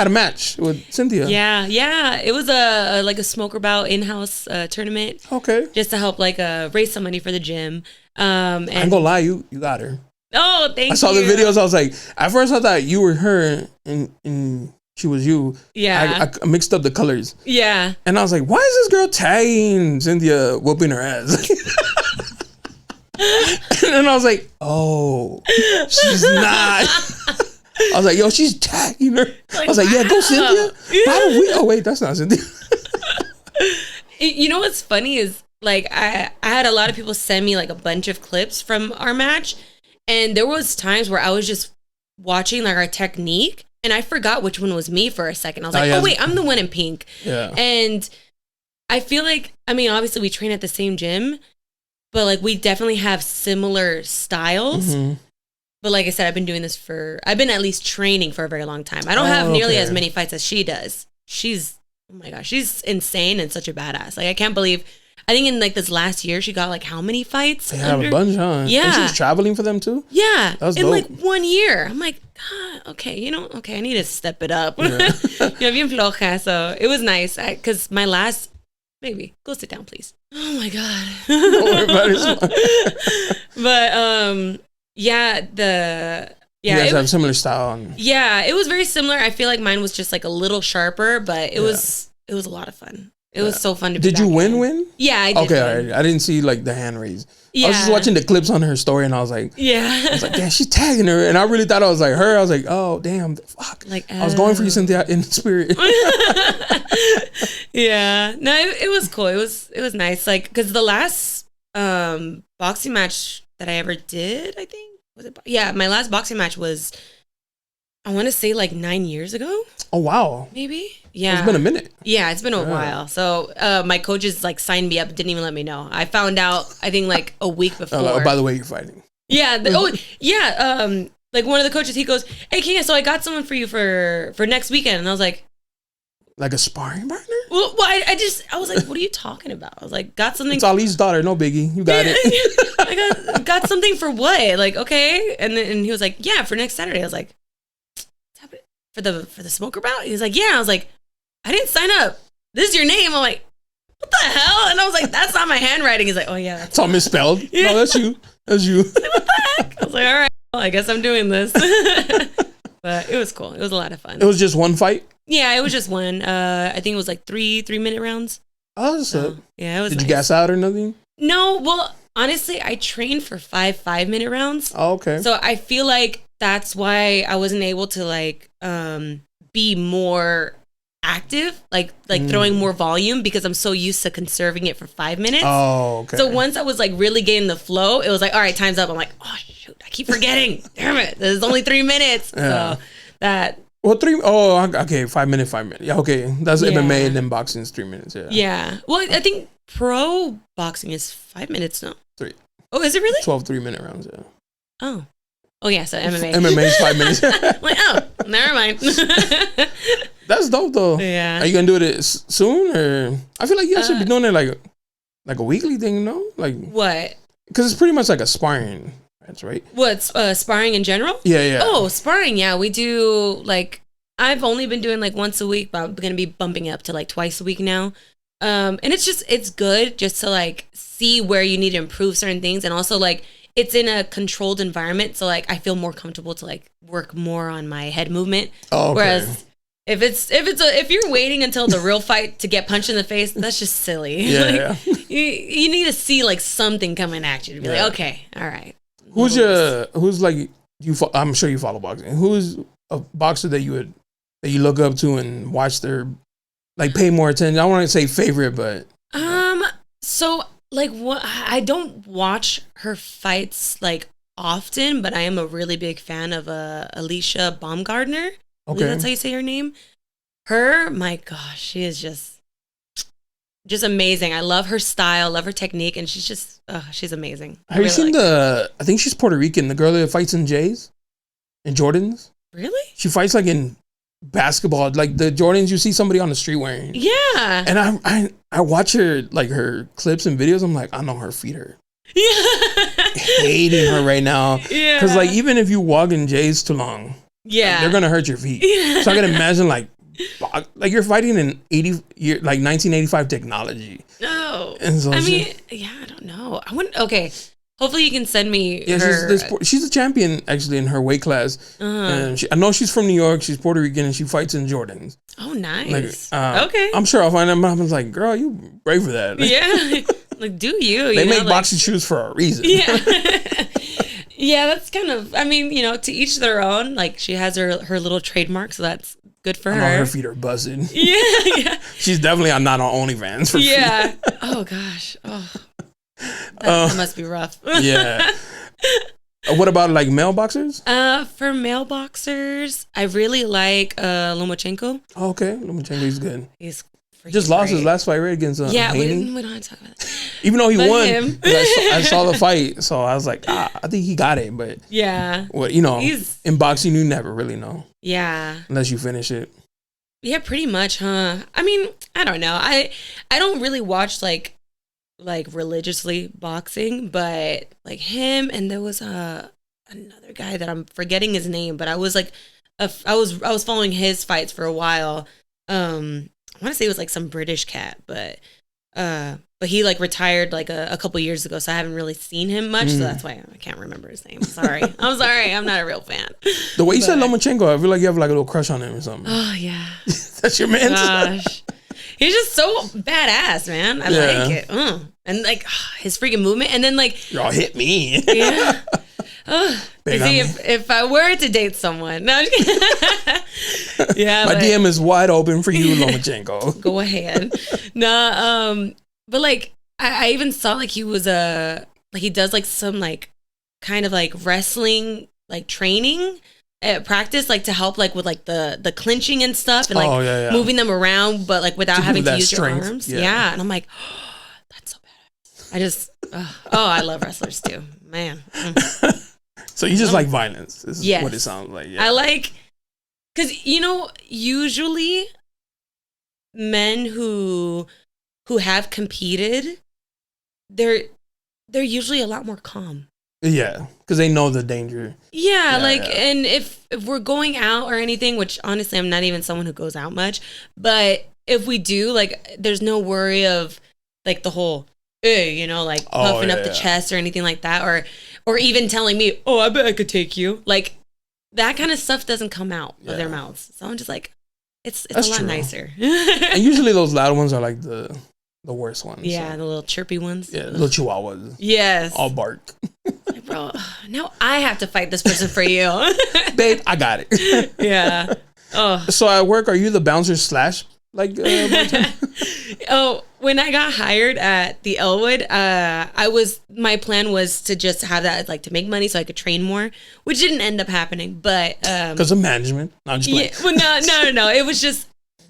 a match with Cynthia. Yeah. Yeah. It was a smoker bout in-house tournament. Okay. Just to help, like, raise some money for the gym. And I ain't gonna lie, you got her. Oh, thank you. I saw the videos. I was like, at first I thought you were her and she was you. Yeah. I mixed up the colors. Yeah. And I was like, why is this girl tagging Cynthia whooping her ass? And then I was like, oh, she's not. I was like, yo, she's tagging her. I was like, yeah, go Cynthia. Oh, wait, that's not Cynthia. You know what's funny is, like, I had a lot of people send me, like, a bunch of clips from our match. And there was times where I was just watching, like, our technique. And I forgot which one was me for a second. I was like, oh, wait, I'm the one in pink. Yeah. And I feel like, I mean, obviously we train at the same gym, but like we definitely have similar styles. Mm-hmm. But like I said, I've been at least training for a very long time. I don't have nearly as many fights as she does. Oh my gosh, she's insane and such a badass. Like, I can't believe I think in like this last year, she got like how many fights? They have a bunch, huh? Yeah. And she's traveling for them too? Yeah. That's in dope. like 1 year. I'm like, God, okay, I need to step it up. Yeah. Bien floja. So it was nice because my last, maybe, go sit down, please. Oh my God. Don't worry about it. But yeah, you guys have similar style. Yeah, it was very similar. I feel like mine was just like a little sharper, but it was a lot of fun. It was so fun to be Did you win? Yeah, I did. Okay, all right. I didn't see like the hand raise. Yeah. I was just watching the clips on her story and I was like, damn, she's tagging her. And I really thought I was like her. I was like, oh, damn, fuck. Like, I was going for you, Cynthia, in spirit. Yeah. No, it was cool. It was nice. Like, because the last boxing match that I ever did, I think, was it? Yeah, my last boxing match was, I want to say like 9 years ago. Oh, wow. Maybe. Yeah. It's been a minute. Yeah, it's been a while. So my coaches like signed me up, didn't even let me know. I found out, I think like a week before. Oh, by the way, you're fighting. Yeah. Like one of the coaches, he goes, "Hey, Kia, so I got someone for you for next weekend." And I was like a sparring partner? Well, I was like, what are you talking about? I was like, got something. It's Ali's daughter. No biggie. You got it. I got something for what? Like, okay. And he was like, yeah, for next Saturday. I was like, for the smoker bout? He was like, yeah. I was like, I didn't sign up. This is your name. I'm like, what the hell? And I was like, that's not my handwriting. He's like, oh yeah. It's all misspelled. Yeah. No, that's you. That's you. Like, what the heck? I was like, all right, well, I guess I'm doing this. But it was cool. It was a lot of fun. It was just one fight? Yeah, it was just one. I think it was like 3-minute rounds. Oh, that's it. Yeah, it was. Did you gas out or nothing? No, well, honestly, I trained for 5-minute rounds. Oh, okay. So I feel like that's why I wasn't able to like be more active, like throwing more volume, because I'm so used to conserving it for 5 minutes. Oh, okay. So once I was like really getting the flow, it was like, all right, time's up. I'm like, oh shoot, I keep forgetting. Damn it, there's only 3 minutes. Yeah. So that. Well, 3. Oh, okay. 5 minutes. 5 minutes. Yeah, okay. That's MMA, and then boxing is 3 minutes. Yeah. Yeah. Well, I think pro boxing is 5 minutes now. 3. Oh, is it really? 12 3-minute rounds. Yeah. Oh. Oh yeah. So MMA. MMA is 5 minutes. Like, oh, never mind. That's dope though. Yeah. Are you gonna do it soon, or I feel like you guys should be doing it like a weekly thing, you know? Like what? Because it's pretty much like a sparring. That's right. What's sparring in general? Yeah. Oh, sparring. Yeah, we do like, I've only been doing like once a week, but I'm gonna be bumping it up to like twice a week now. And it's good just to like see where you need to improve certain things, and also like it's in a controlled environment, so like I feel more comfortable to like work more on my head movement. Oh, okay. Whereas if you're waiting until the real fight to get punched in the face, that's just silly. Yeah, like, you need to see like something coming at you to be like, okay, all right. Who's like you? I'm sure you follow boxing. Who's a boxer that you look up to and watch their like pay more attention? I don't want to say favorite, but so like what, I don't watch her fights like often, but I am a really big fan of Alicia Baumgardner. Okay, that's how you say her name. Her, my gosh, she is just amazing. I love her style, love her technique, and she's amazing. Have you seen I think she's Puerto Rican, the girl that fights in J's and Jordans? Really? She fights like in basketball, like the Jordans you see somebody on the street wearing. Yeah. And I watch her, like her clips and videos. I'm like, I know her feet hurt. Yeah. Hating her right now. Yeah. Because like even if you walk in J's too long, yeah, they're gonna hurt your feet. Yeah. So I can imagine like you're fighting in 1985 technology. No. And so I mean, I don't know. I wouldn't. Okay. Hopefully you can send me her. She's a champion actually in her weight class. And I know she's from New York. She's Puerto Rican and she fights in Jordans. Oh, nice. Okay. I'm sure I'll find them. I was like, girl, you brave for that. Yeah. Like, do you? They make boxing shoes for a reason. Yeah. Yeah, that's kind of, I mean, to each their own. Like, she has her little trademark, so that's good for her. Her feet are buzzing. Yeah. She's definitely not on OnlyFans for feet. Oh, gosh. Oh. That must be rough. Yeah. What about like male boxers? For male boxers, I really like Lomachenko. Oh, okay, Lomachenko's good. He's just lost his last fight right against we don't have to talk about that. Even though he won, I saw the fight, so I was like, I think he got it. But yeah, well, in boxing, you never really know. Yeah, unless you finish it. Yeah, pretty much, huh? I mean, I don't know. I don't really watch like like religiously boxing, but like him, and there was another guy that I'm forgetting his name, but I was like, I was following his fights for a while. I want to say it was like some British cat, but he like retired like a couple years ago, so I haven't really seen him much. So that's why I can't remember his name. Sorry, I'm sorry, I'm not a real fan. The way you said Lomachenko, I feel like you have like a little crush on him or something. Oh yeah, that's your man. Gosh, he's just so badass, man. I like it, and like his freaking movement, and then like y'all hit me. Yeah. See, if I were to date someone, no, yeah, my DM is wide open for you, Lomachenko. Go ahead. No, but like I even saw like he was like he does like some like kind of like wrestling like training at practice, like to help like with like the clinching and stuff, and like moving them around, but like without having to use strength. Your arms. Yeah, and I'm like, oh, that's so badass. I just I love wrestlers too, man. So you just like violence. This is what it sounds like. Yeah. I like, because, you know, usually men who have competed, they're usually a lot more calm. Yeah, because they know the danger. Yeah, and if we're going out or anything, which honestly, I'm not even someone who goes out much, but if we do, like, there's no worry of, like, the whole, you know, like, puffing up the chest or anything like that, or even telling me, oh, I bet I could take you. Like, that kind of stuff doesn't come out of their mouths. So I'm just like, it's a lot nicer. And usually those loud ones are like the worst ones. Yeah, so. The little chirpy ones. Yeah, little chihuahuas. Yes. All bark. Like, bro, now I have to fight this person for you. Babe, I got it. Yeah. Oh. So at work, are you the bouncer / like when I got hired at the Elwood, my plan was to just have that, like, to make money so I could train more, which didn't end up happening, but because of management. No, I'm just well, no, it was just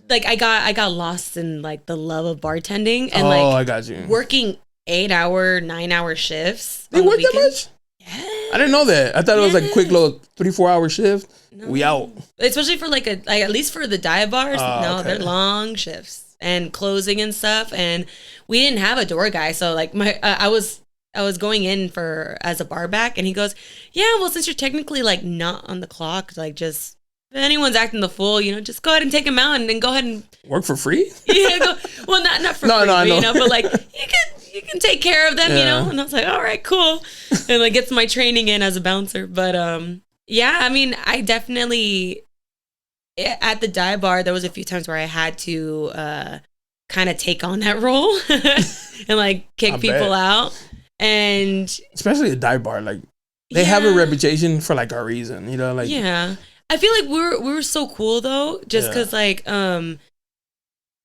like I got lost in like the love of bartending and I got you. Working 8-hour, 9-hour shifts. They work that much? Yeah. I didn't know that. I thought it was like a quick little 3-4 hour shift. No. We out. Especially for like at least for the dive bars. They're long shifts and closing and stuff. And we didn't have a door guy, so like I was going in as a bar back, and he goes, "Yeah, well, since you're technically like not on the clock, like just if anyone's acting the fool, you know, just go ahead and take them out and then go ahead and work for free." Yeah, well, not for free, I know. You know, but like you can take care of them, you know. And I was like, all right, cool, and like gets my training in as a bouncer. But yeah, I mean, I definitely at the dive bar there was a few times where I had to kind of take on that role and like kick people out, and especially a dive bar, like they have a reputation for like a reason, you know, like I feel like we were so cool though, just because like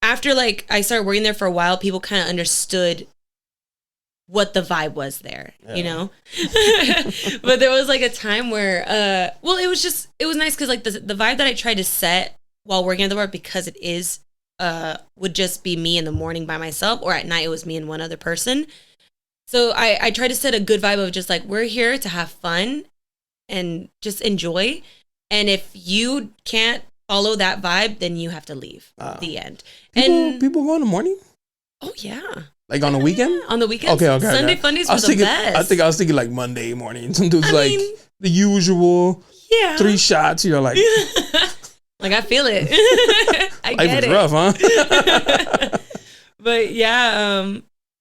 after like I started working there for a while, people kind of understood what the vibe was there, you know. But there was like a time where it was nice because like the vibe that I tried to set while working at the bar, because it is would just be me in the morning by myself, or at night it was me and one other person. So I tried to set a good vibe of just like, we're here to have fun and just enjoy. And if you can't follow that vibe, then you have to leave. The end. People go in the morning? Oh, yeah. Like on the weekend? Yeah, on the weekends. Okay. Sunday Fundays were the best. I was thinking like Monday morning. Some dudes the usual 3 shots. You're like... like, I feel it. I get it. Life is rough, huh? But yeah,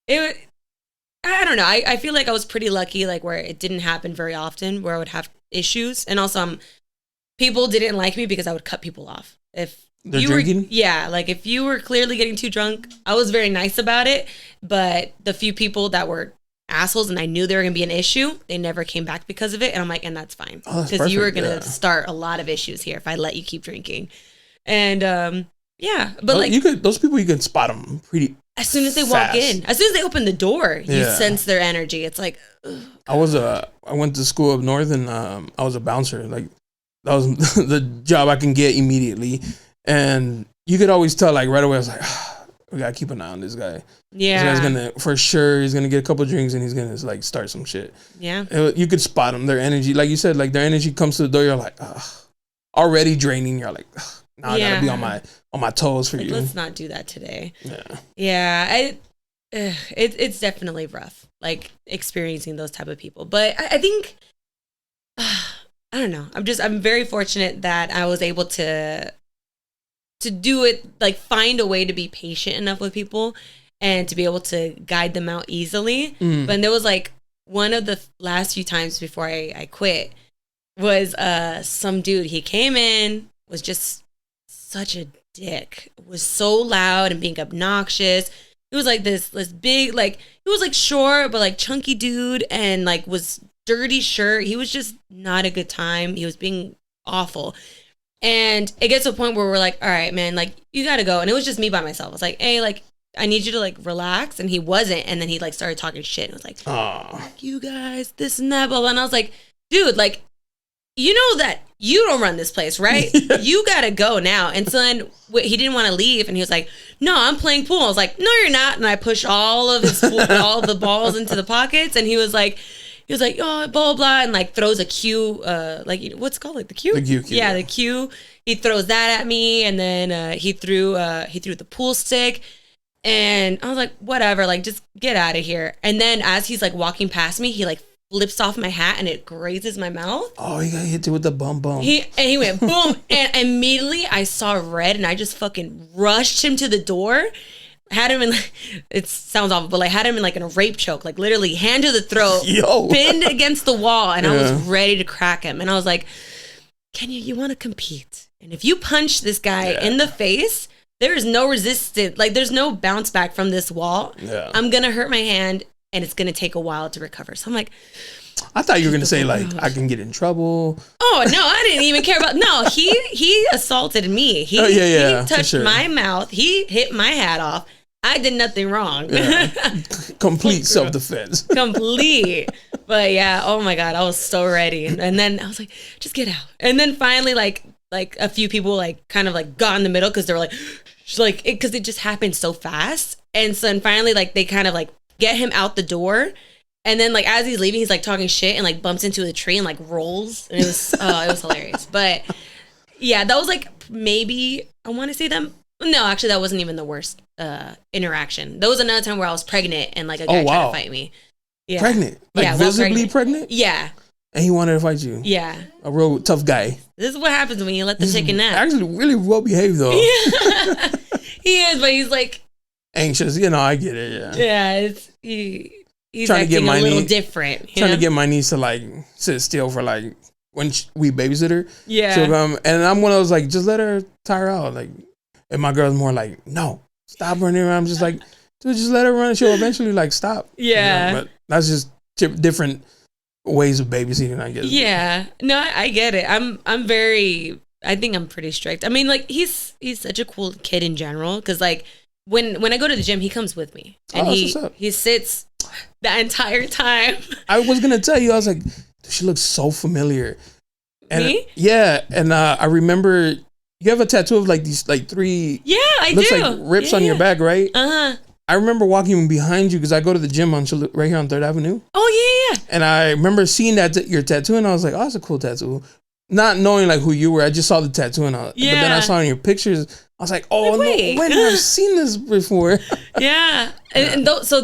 I don't know. I feel like I was pretty lucky, like where it didn't happen very often, where I would have issues. And also, people didn't like me because I would cut people off. If they're drinking? Like if you were clearly getting too drunk, I was very nice about it. But the few people that were assholes and I knew there were going to be an issue, they never came back because of it. And I'm like, and that's fine. Because you were going to start a lot of issues here if I let you keep drinking. And but like those people, you can spot them pretty as soon as they walk in. As soon as they open the door, you sense their energy. It's like, ugh. I went to school up north, and I was a bouncer. Like that was the job I can get immediately. And you could always tell, like right away, I was like, we gotta keep an eye on this guy. Yeah, this guy's he's gonna get a couple of drinks and he's gonna like start some shit. Yeah, you could spot them. Their energy, like you said, like their energy comes to the door. You're like, already draining. You're like, now I gotta be on my toes for you. Let's not do that today. Yeah. it's definitely rough, like experiencing those type of people. But I think, I don't know. I'm very fortunate that I was able to do it, like find a way to be patient enough with people and to be able to guide them out easily. But there was like one of the last few times before I quit was some dude. He came in, was just such a dick, was so loud and being obnoxious. He was like this big, like he was like short but like chunky dude, and like was dirty shirt. He was just not a good time. He was being awful. And it gets to a point where we're like, all right, man, like you gotta go. And it was just me by myself. I was like, hey, like I need you to like relax. And he wasn't. And then he like started talking shit. And I was like, fuck you guys, this and that, blah, blah. And I was like, dude, like, you know that you don't run this place, right? Yeah. You gotta go now. And so then he didn't want to leave, and he was like, "No, I'm playing pool." I was like, "No, you're not." And I pushed all of his all the balls into the pockets, and he was like, "Oh, blah blah," and like throws a cue, like what's it called, like the cue? The cue. Yeah, the cue. He throws that at me, and then he threw the pool stick, and I was like, "Whatever, like just get out of here." And then as he's like walking past me, he like flips off my hat and it grazes my mouth. Oh, he got hit you with the bum. He went boom, and immediately I saw red, and I just fucking rushed him to the door. Had him in, it sounds awful, but like had him in like in a rape choke, like literally hand to the throat, pinned against the wall, and I was ready to crack him. And I was like, Kenya, you want to compete? And if you punch this guy in the face, there is no resistance, like there's no bounce back from this wall. Yeah. I'm gonna hurt my hand, and it's going to take a while to recover. So I'm like, I thought you were going to say like, I can get in trouble. Oh no, I didn't even care about, no, he assaulted me. He touched my mouth. He hit my hat off. I did nothing wrong. Yeah. Complete self-defense. Complete. But yeah, oh my God, I was so ready. And then I was like, just get out. And then finally like a few people like kind of like got in the middle, because they were like, because it just happened so fast. And so then finally like they kind of like get him out the door, and then like as he's leaving, he's like talking shit and like bumps into a tree and like rolls, and it was hilarious. But yeah, that was like maybe, I want to say them. No, actually that wasn't even the worst interaction. There was another time where I was pregnant and like a guy tried to fight me. Yeah. Pregnant? Like visibly pregnant? Yeah. And he wanted to fight you? Yeah. A real tough guy. This is what happens when you let the chicken nap. Actually really well behaved though. Yeah. He is, but he's like anxious, I get it. Yeah, he's trying to get my a little different. Trying to get my niece to like sit still for like when we babysit her. Yeah, she'll come, and I'm one of those like, just let her tire out. Like, and my girl's more like, no, stop running around. I'm just like, dude, just let her run. She'll eventually like stop. Yeah, but that's just different ways of babysitting, I guess. Yeah, no, I get it. I think I'm pretty strict. I mean, like he's such a cool kid in general, because like. When I go to the gym, he comes with me, and he sits the entire time. I was gonna tell you, I was like, she looks so familiar. And me? Yeah, and I remember you have a tattoo of like these like 3. Yeah, I looks do. Like rips on your back, right? I remember walking behind you because I go to the gym right here on 3rd Avenue. Oh yeah. And I remember seeing your tattoo, and I was like, oh, that's a cool tattoo. Not knowing like who you were, I just saw the tattoo, but then I saw in your pictures. I was like, oh, wait. No, when have I seen this before? Yeah. And those are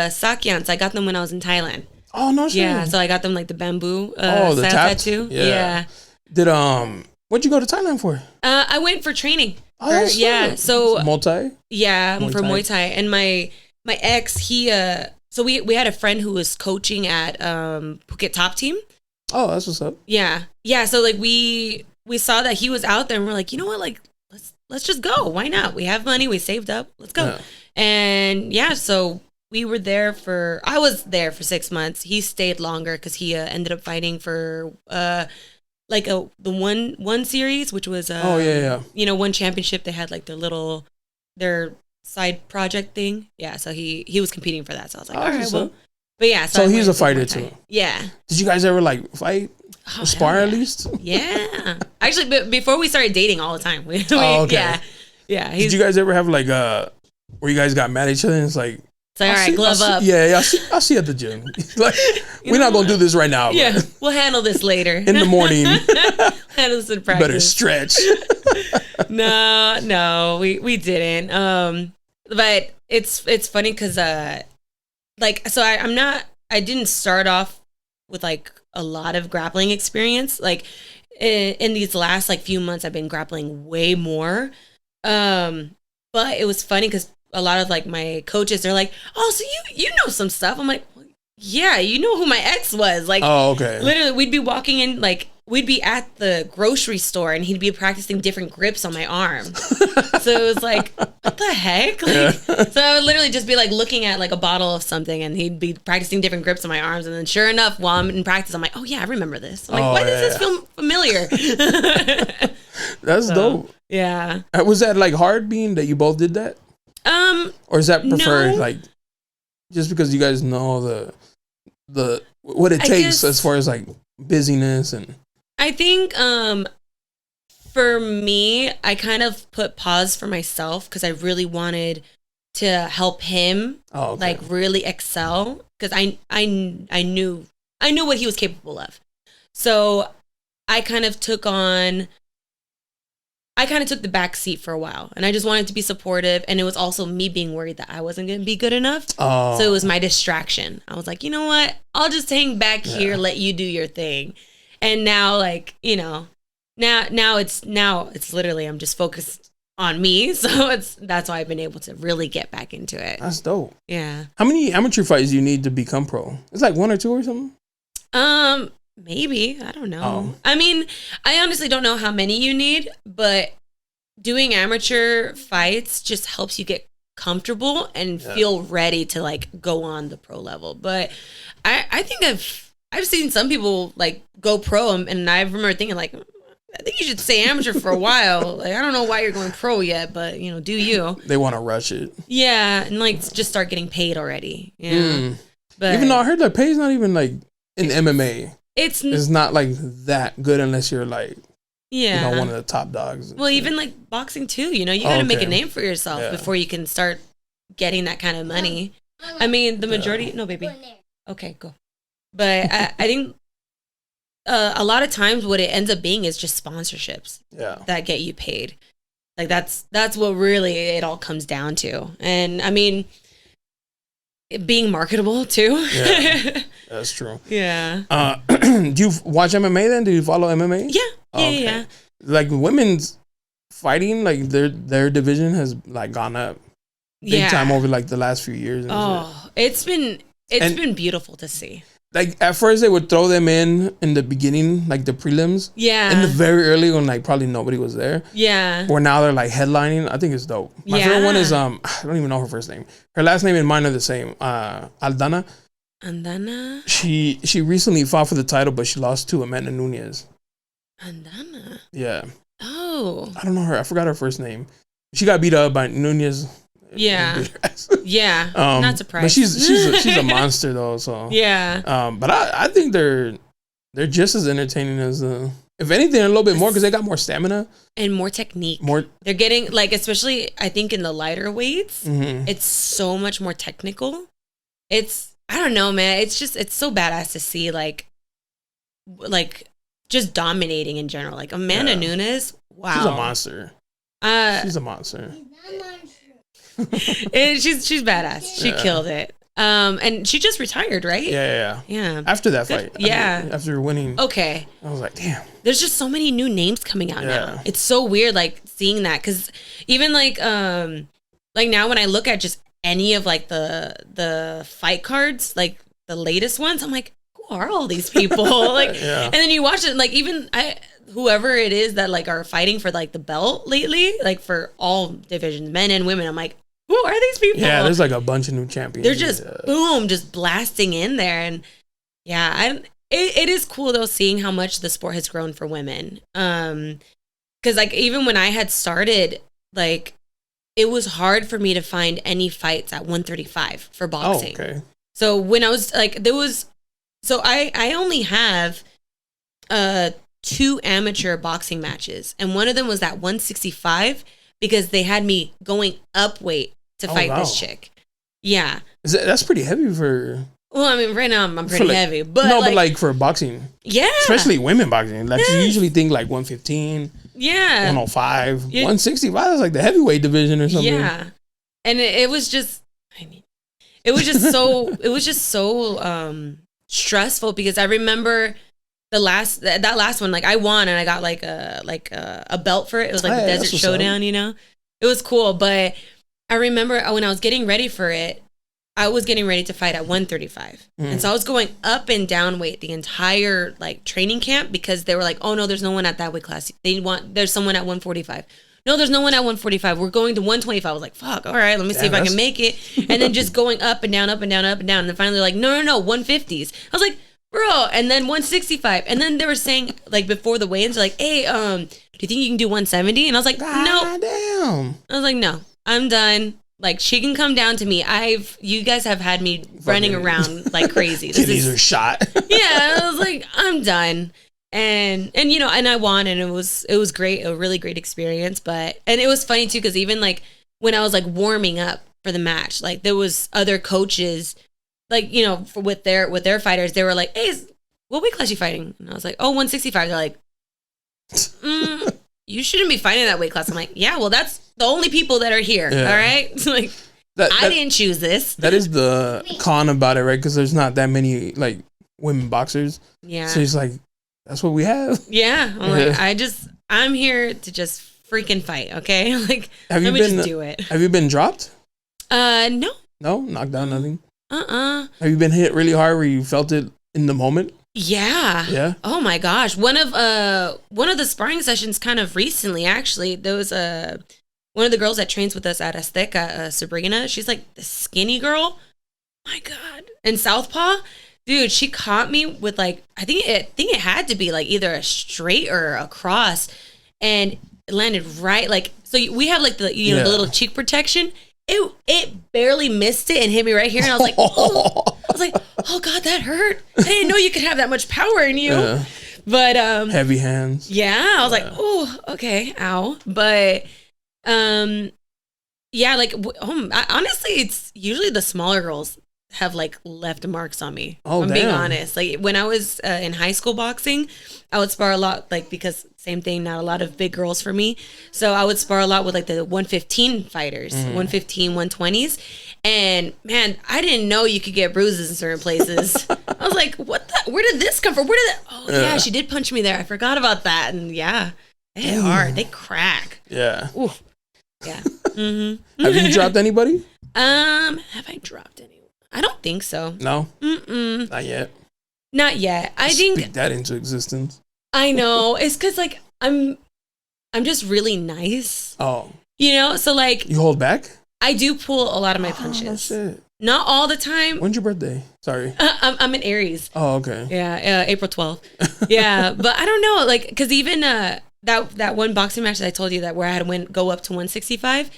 sakyans. I got them when I was in Thailand. Oh, no shit. Yeah, so I got them like the bamboo the tattoo. Yeah. Did what'd you go to Thailand for? I went for training. Oh, so Muay Thai? Yeah, for Muay Thai. And my ex, he so we had a friend who was coaching at Phuket Top Team. Oh, that's what's up. Yeah. Yeah, so like we saw that he was out there, and we're like, you know what, like let's just go. Why not? We have money. We saved up. Let's go. Yeah. And yeah, so I was there for 6 months. He stayed longer because he ended up fighting for like the one series, which was one championship. They had like their side project thing. Yeah, so he was competing for that. So I was like, all right, well. But yeah, so he's a fighter too. Yeah. Did you guys ever like fight? Spar at least? Yeah. Actually, before we started dating all the time. Okay. Yeah. Did you guys ever have like where you guys got mad at each other and it's like, all right, glove up. Yeah, I'll see you at the gym. Like, we're not going to do this right now. Yeah, we'll handle this later. In the morning. Handle this in practice. Better stretch. No, we didn't. But it's funny because like, so I didn't start off with like a lot of grappling experience. Like in these last like few months, I've been grappling way more. But it was funny because a lot of like my coaches, they're like, "Oh, so you know some stuff." I'm like, "Yeah, you know who my ex was." Like, oh, okay. Literally, we'd be walking in, like we'd be at the grocery store, and he'd be practicing different grips on my arm. So it was like, what the heck? Like, so I would literally just be like looking at like a bottle of something, and he'd be practicing different grips on my arms, and then sure enough, while I'm in practice, I'm like, "Oh yeah, I remember this." I'm like, "Why does this feel familiar?" That's dope. Yeah. Was that like hard being that you both did that? Or is that preferred, like just because you guys know the what it takes as far as like busyness? And I think for me, I kind of put pause for myself because I really wanted to help him like really excel, because I knew what he was capable of. So I kind of took the back seat for a while, and I just wanted to be supportive. And it was also me being worried that I wasn't going to be good enough. Oh. So it was my distraction. I was like, you know what? I'll just hang back here, let you do your thing. And now, like, you know, now it's literally, I'm just focused on me. So that's why I've been able to really get back into it. That's dope. Yeah. How many amateur fights do you need to become pro? It's like 1 or 2 or something? Maybe. I don't know. Oh. I mean, I honestly don't know how many you need, but doing amateur fights just helps you get comfortable and feel ready to like go on the pro level. But I think I've seen some people like go pro, and I remember thinking like, I think you should stay amateur for a while. Like, I don't know why you're going pro yet, but you know, do you? They want to rush it. Yeah, and like just start getting paid already. Yeah. But even though I heard that pay is not even like in MMA. It's not like that good unless you're like, you know, one of the top dogs. Well, even like boxing too, you know, you got to make a name for yourself before you can start getting that kind of money. I mean, the majority, no, baby. Okay, go. But I think a lot of times what it ends up being is just sponsorships that get you paid. Like that's what really it all comes down to. And I mean, being marketable too. Yeah, that's true. Yeah. Do you watch MMA then? Do you follow MMA? Yeah. Yeah. Like women's fighting, like their division has like gone up big time over like the last few years. It's been beautiful to see. Like at first they would throw them in the beginning, like the prelims. Yeah. In the very early when like probably nobody was there. Yeah. Where now they're like headlining. I think it's dope. My favorite one is I don't even know her first name. Her last name and mine are the same. Aldana. She recently fought for the title, but she lost to Amanda Nunes. Andana. Yeah. Oh. I don't know her. I forgot her first name. She got beat up by Nunes. Yeah. Yeah. Not surprised. But she's a monster though. So yeah. But I think they're just as entertaining as if anything a little bit more because they got more stamina and more technique. They're getting like, especially I think in the lighter weights, it's so much more technical. I don't know, man. It's so badass to see like just dominating in general. Like Amanda Nunes, wow, she's a monster. She's a monster. She's badass. She killed it. And she just retired, right? Yeah. After that fight, after winning. Okay. I was like, damn. There's just so many new names coming out now. It's so weird, like seeing that, because even like now when I look at just any of like the fight cards, like the latest ones, I'm like, who are all these people? Like, and then you watch it, like even whoever it is that like are fighting for like the belt lately, like for all divisions, men and women, I'm like, who are these people? Yeah, there's like a bunch of new champions. They're just just blasting in there, and it is cool though seeing how much the sport has grown for women. Because like even when I had started, like it was hard for me to find any fights at 135 for boxing. Oh, okay. So when I was like, I only have 2 amateur boxing matches, and one of them was at 165 because they had me going up weight to fight this chick. Yeah. That's pretty heavy for... Well, I mean, right now I'm pretty heavy, but but like for boxing. Yeah. Especially women boxing. Like you usually think like 115. Yeah. 105. 165 is like the heavyweight division or something. Yeah. and it was just, I mean, it was just so stressful because I remember that last one, like I won and I got like a belt for it. It was like the Desert Showdown, you know? It was cool, but I remember when I was getting ready for it, I was getting ready to fight at 135. And so I was going up and down weight the entire like training camp because they were like, oh no, there's no one at that weight class. There's someone at 145. No, there's no one at 145. We're going to 125. I was like, fuck, all right, let me see if I can make it. And then just going up and down, up and down, up and down. And then finally like, no, 150s. I was like, bro, and then 165. And then they were saying like before the weigh-ins, like, hey, do you think you can do 170? And I was like, no. Damn. I was like, no, I'm done. Like, she can come down to me. You guys have had me running around like crazy. Kidneys are shot. Yeah, I was like, I'm done. And you know, and I won, and it was great, a really great experience. And it was funny too, because even like when I was like warming up for the match, like there was other coaches, like, you know, with their fighters, they were like, hey, what weight class you fighting? And I was like, oh, 165. They're like, you shouldn't be fighting that weight class. I'm like, yeah, well, that's the only people that are here. Yeah. All right. Like, I didn't choose this. That is the con about it, right? Because there's not that many like women boxers. Yeah. So it's like, that's what we have. Yeah. I'm like, I'm here to just freaking fight. Okay. Like, let me just do it. Have you been dropped? No. No? Knocked down, nothing? Have you been hit really hard where you felt it in the moment? Yeah. Yeah. Oh my gosh. One of the sparring sessions kind of recently, actually, there was one of the girls that trains with us at Azteca, Sabrina. She's like the skinny girl. My God. And Southpaw. Dude, she caught me with like, I think it had to be like either a straight or a cross, and it landed right like, so we have like the the little cheek protection. It barely missed it and hit me right here, and I was like, oh God, that hurt. I didn't know you could have that much power in you. Yeah. But heavy hands. Yeah, I was like, oh, okay, ow. But yeah, like honestly, it's usually the smaller girls have like left marks on me. Oh, I'm being honest. Like when I was in high school boxing, I would spar a lot, like, because same thing, not a lot of big girls for me. So I would spar a lot with like the 115 fighters, 115, 120s. And man, I didn't know you could get bruises in certain places. I was like, what the, where did this come from? Yeah, she did punch me there. I forgot about that. And yeah, they hit hard. They crack. Yeah. Ooh. Yeah. Mm-hmm. Have you dropped anybody? Have I dropped anyone? I don't think so. No? Not yet. Not yet. I think speak that into existence. I know. It's because like I'm just really nice. Oh. You know, so like you hold back? I do pull a lot of my punches. Shit. Not all the time. When's your birthday? Sorry. I'm an Aries. Oh, okay. Yeah, April 12th. Yeah, but I don't know, like, because even that one boxing match that I told you that where I had to go up to 165,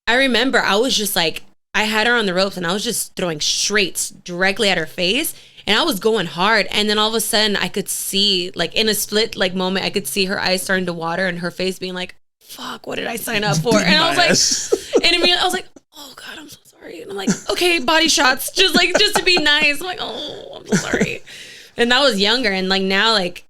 I remember I was just like, I had her on the ropes and I was just throwing straights directly at her face, and I was going hard, and then all of a sudden I could see, like in a split like moment, I could see her eyes starting to water and her face being like, fuck, what did I sign up for? And I was like, and I was like, oh God, I'm so sorry. And I'm like, okay, body shots, just to be nice. I'm like, oh, I'm so sorry. And that was younger, and like now, like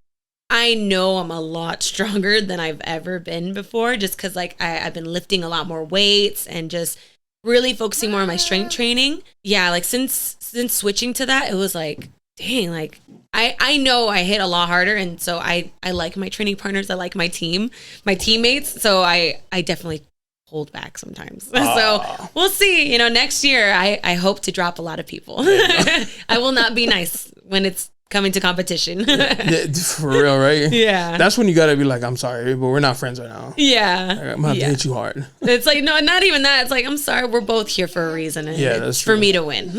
I know I'm a lot stronger than I've ever been before, just because like I've been lifting a lot more weights and just really focusing more on my strength training. Yeah, like since switching to that, it was like, dang, like I know I hit a lot harder, and so I like my training partners, I like my teammates, so I definitely hold back sometimes. So we'll see. You know, next year I hope to drop a lot of people. I will not be nice when it's coming to competition. Yeah, for real, right? Yeah. That's when you gotta be like, I'm sorry, but we're not friends right now. Yeah. I'm gonna have to hit you hard. It's like, no, not even that. It's like, I'm sorry, we're both here for a reason. And yeah, that's true. For me to win.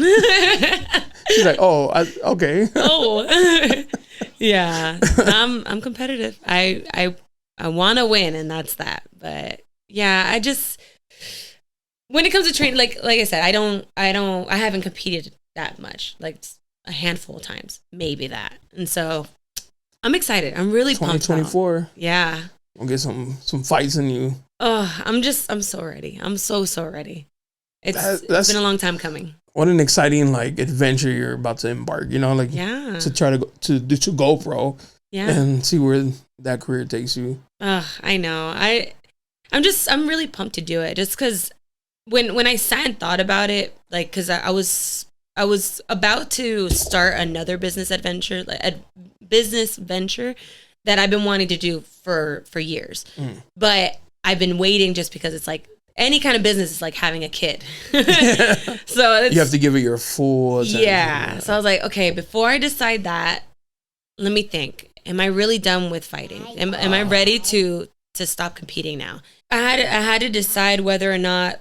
She's like, okay. Oh. Yeah. I'm competitive. I want to win, and that's that. But yeah, I just, when it comes to training, like I said, I haven't competed that much. Like a handful of times, maybe that. And so I'm excited. I'm really pumped. 2024. Yeah. We'll get some fights in you. Oh, I'm so ready. I'm so ready. It's been a long time coming. What an exciting like adventure you're about to embark, you know, like to try to go to GoPro and see where that career takes you. I know. I'm really pumped to do it, just because when I sat and thought about it, like, because I was about to start another business venture that I've been wanting to do for years, but I've been waiting just because it's like any kind of business is like having a kid, so you have to give it your full attention. Yeah. So I was like, okay, before I decide that, let me think. Am I really done with fighting? Am I ready to stop competing now? I had to decide whether or not,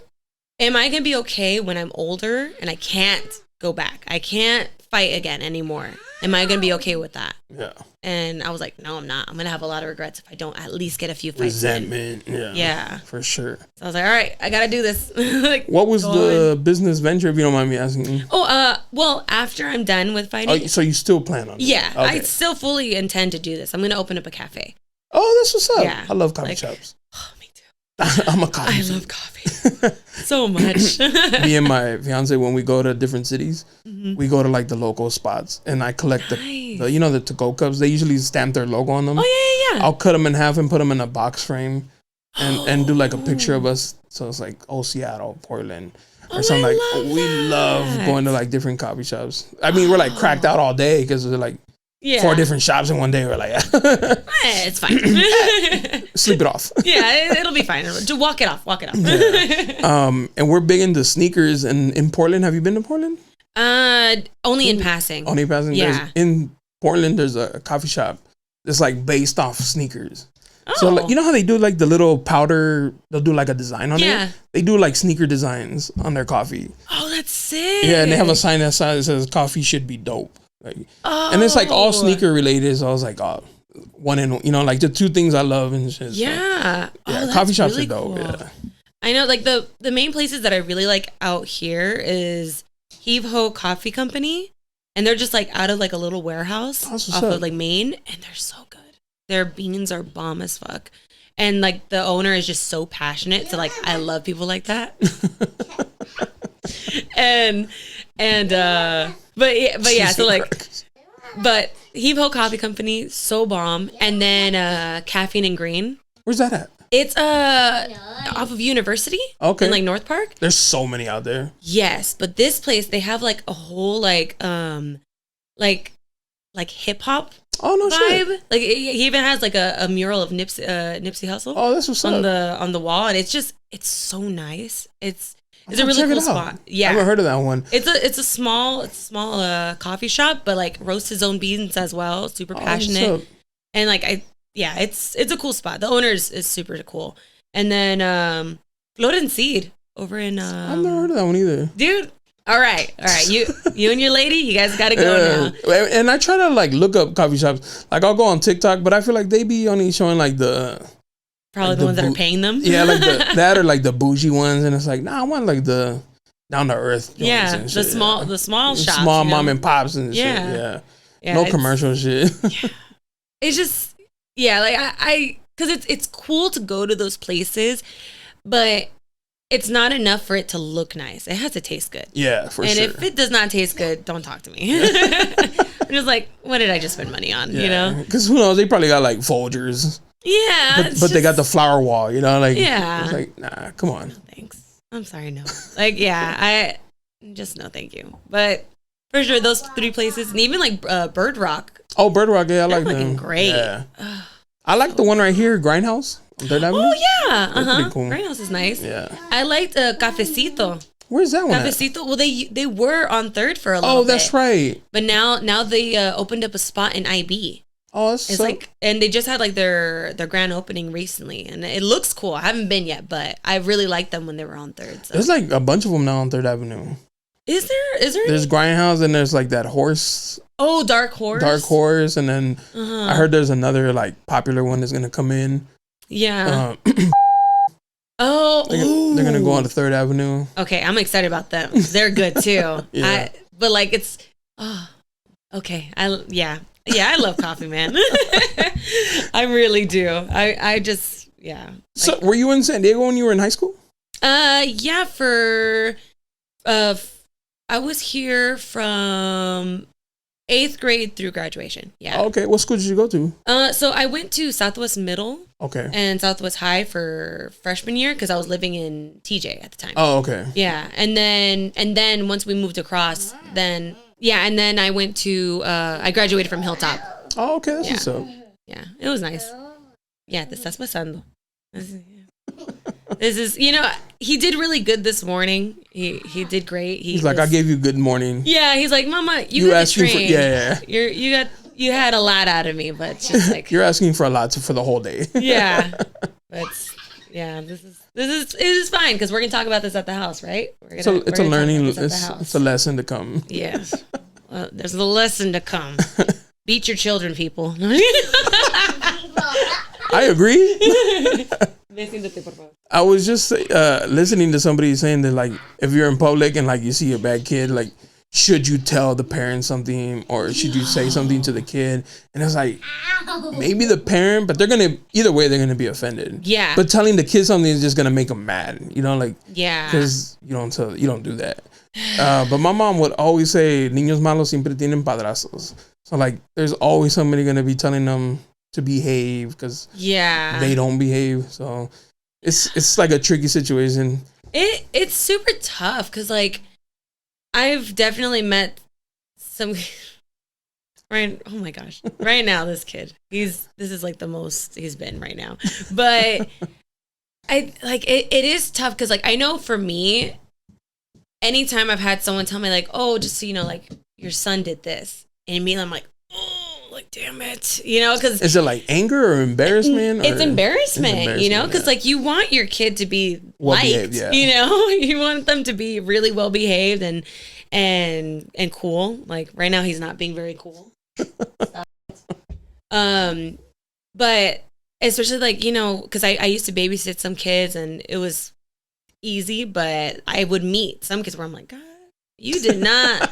am I gonna be okay when I'm older and I can't go back? I can't fight again anymore. Am I gonna be okay with that? Yeah. And I was like, no, I'm not. I'm gonna have a lot of regrets if I don't at least get a few fights. Resentment. In. Yeah. For sure. So I was like, all right, I gotta do this. Like, what was the business venture, if you don't mind me asking? Well, after I'm done with fighting. Oh, so you still plan on it? Yeah, okay. I still fully intend to do this. I'm gonna open up a cafe. Oh, that's what's up. Yeah. I love coffee shops. Oh, me too. I'm a coffee. I love coffee so much. Me and my fiance, when we go to different cities, we go to like the local spots, and I collect the the to-go cups. They usually stamp their logo on them. Oh yeah. I'll cut them in half and put them in a box frame, and do like a picture of us. So it's like Seattle, Portland, or something like. We love going to like different coffee shops. I mean, we're like cracked out all day because we're like. Yeah. 4 different shops in one day. We're like, it's fine. Sleep it off. Yeah, it'll be fine. To walk it off. Yeah. And we're big into sneakers. And in Portland, have you been to Portland? Only in passing. Only in passing. Yeah. In Portland, there's a coffee shop that's like based off sneakers. Oh. So like, you know how they do like the little powder? They'll do like a design on it. They do like sneaker designs on their coffee. Oh, that's sick. Yeah, and they have a sign that says "Coffee should be dope." Like, and it's like all sneaker related. So I was like, one in, like the 2 things I love and shit. Yeah. So, coffee shops really are dope. Cool. Yeah. I know, like the main places that I really like out here is Heave Ho Coffee Company, and they're just like out of like a little warehouse off of like Maine, and they're so good. Their beans are bomb as fuck, and like the owner is just so passionate. So like, I love people like that. But yeah, so like, but Heave Ho Coffee Company, so bomb. And then Caffeine and Green. Where's that at? It's off of University. Okay. In like North Park. There's so many out there. Yes, but this place, they have like a whole like hip hop. Oh no vibe. Shit. Like he even has like a mural of Nipsey Hussle. Oh, that's what's on the wall, and it's so nice. It's a really cool spot. Yeah, I haven't heard of that one. It's a small coffee shop, but like roasts his own beans as well. Super passionate, and like it's a cool spot. The owner is super cool. And then Float and Seed over in I've never heard of that one either, dude. All right. You and your lady, you guys gotta go now. And I try to like look up coffee shops. Like I'll go on TikTok, but I feel like they be only showing like probably the ones that are paying them. Yeah, like that or like the bougie ones, and it's like, nah, I want like the down to earth. Yeah, the small shops, small mom and pops and shit. Yeah, no commercial shit. Yeah. It's just like I because it's cool to go to those places, but it's not enough for it to look nice. It has to taste good. Yeah, for sure. And if it does not taste good, don't talk to me. I'm just like, what did I just spend money on? Yeah. You know, because who knows? They probably got like Folgers. Yeah, but they got the flower wall, like it's like, nah, come on. No, thanks. I'm sorry, no. Like, yeah, I just no, thank you. But for sure, those 3 places, and even like Bird Rock. Oh, Bird Rock, yeah, I like them. Great. Yeah. I like the one right here, Grindhouse on 3rd Avenue. Oh yeah, cool. Grindhouse is nice. Yeah. I liked Cafecito. Where's that one? Cafecito. Well, they were on 3rd for a little bit. Oh, that's right. But now they opened up a spot in IB. Oh, it's like, and they just had like their grand opening recently, and it looks cool. I haven't been yet, but I really liked them when they were on 3rd. So. There's like a bunch of them now on 3rd Avenue. Is there? There's Grindhouse, and there's like that horse. Oh, Dark Horse. And then I heard there's another like popular one that's gonna come in. Yeah. They're gonna go on to 3rd Avenue. Okay, I'm excited about them. They're good too. Yeah. But like it's okay. I love coffee, man. I really do. I just So were you in San Diego when you were in high school? Yeah, for I was here from 8th grade through graduation. Yeah. Oh, okay. What school did you go to? So I went to Southwest Middle. Okay. And Southwest High for freshman year because I was living in TJ at the time. Oh, okay. Yeah, and then once we moved across, then I went to I graduated from Hilltop. Oh, okay. That's what's up. Yeah, it was nice. Yeah, te estás pasando. This is, he did really good this morning. He did great. He's like, I gave you good morning. Yeah, he's like, Mama, you got the train. Yeah. You had a lot out of me, but just like you're asking for a lot for the whole day. Yeah, but it is fine because we're gonna talk about this at the house, right? It's a learning. It's a lesson to come. Yes, there's a lesson to come. Beat your children, people. I agree. I was just listening to somebody saying that, like, if you're in public and like you see a bad kid, like, should you tell the parent something or should you say something to the kid? And it's like, maybe the parent, but either way they're gonna be offended. Yeah. But telling the kid something is just gonna make them mad. Like, yeah, because you don't do that. But my mom would always say, "Niños malos siempre tienen padrastros." So like, there's always somebody gonna be telling them to behave because they don't behave. So it's like a tricky situation. It's super tough because like I've definitely met some right. Oh my gosh! Right now, this kid, this is like the most he's been right now. But I like it is tough because like I know for me, anytime I've had someone tell me like, oh, just so you know, like your son did this, and immediately I'm like, oh, like damn it, because is it like anger or embarrassment? It's embarrassment, because like you want your kid to be liked, you want them to be really well behaved and cool. Like right now, he's not being very cool. But especially like because I used to babysit some kids and it was easy, but I would meet some kids where I'm like, God, you did not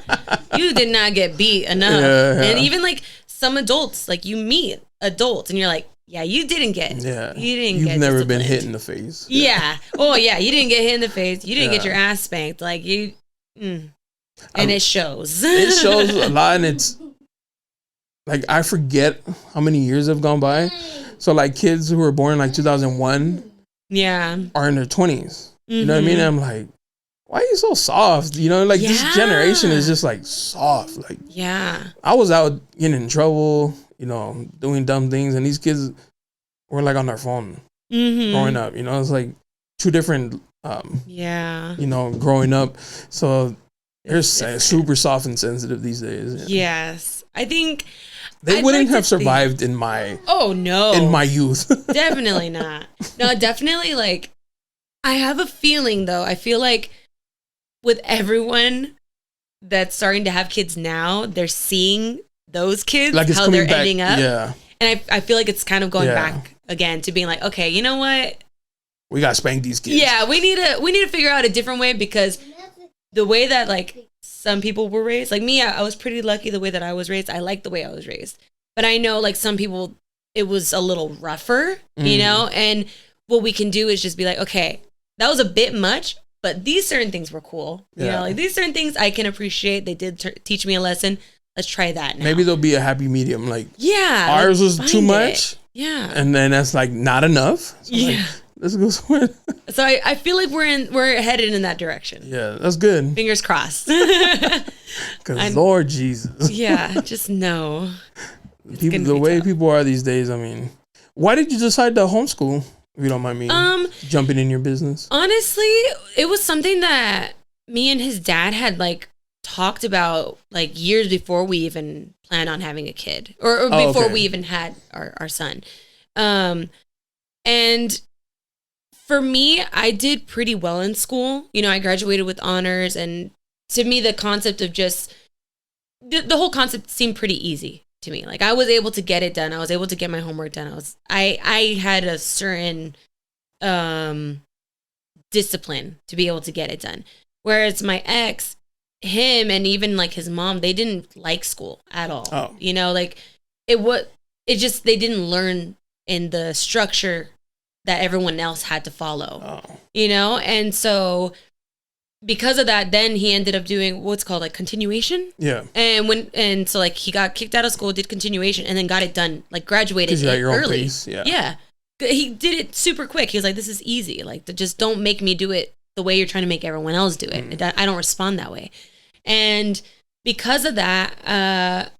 get beat enough. Yeah. And even like some adults, like you meet adults and you're like, yeah, you didn't get You've never been hit in the face. Yeah. Oh yeah, you didn't get hit in the face. You didn't get your ass spanked. Like you and it shows. It shows a lot, and it's like I forget how many years have gone by. So like kids who were born in like 2001 are in their 20s. You know what I mean? And I'm like, why are you so soft? Like this generation is just like soft. Like, I was out getting in trouble, doing dumb things, and these kids were like on their phone growing up. It's like two different, growing up. So they're super soft and sensitive these days. Yes, I think they wouldn't have survived in my in my youth. Definitely not. No, definitely like. I have a feeling though. I feel like with everyone that's starting to have kids now, they're seeing those kids, like how they're ending up. Yeah. And I feel like it's kind of going back again to being like, okay, you know what? We got to spank these kids. Yeah, we need to figure out a different way because the way that like some people were raised, like me, I was pretty lucky the way that I was raised. I like the way I was raised. But I know like some people, it was a little rougher, and what we can do is just be like, okay, that was a bit much, but these certain things were cool. Like these certain things I can appreciate. They did teach me a lesson. Let's try that now. Maybe there'll be a happy medium. Like ours was too much. Yeah. And then that's like not enough. So like, let's go somewhere. So I feel like we're headed in that direction. Yeah, that's good. Fingers crossed. Because Lord Jesus. Yeah, just know. The way people are these days, I mean, why did you decide to homeschool? If you don't mind me jumping in your business. Honestly, it was something that me and his dad had like talked about like years before we even planned on having a kid or before we even had our son. And for me, I did pretty well in school. I graduated with honors, and to me, the concept of just the whole concept seemed pretty easy to me. Like I was able to get it done. I was able to get my homework done. I had a certain discipline to be able to get it done. Whereas my ex, him and even like his mom, they didn't like school at all. Oh. Like they didn't learn in the structure that everyone else had to follow. Oh. And so because of that, then he ended up doing what's called like continuation. Yeah. And so like he got kicked out of school, did continuation, and then got it done, like graduated at your own early. pace. Yeah. Yeah. He did it super quick. He was like, this is easy. Like, just don't make me do it the way you're trying to make everyone else do it. I don't respond that way. And because of that,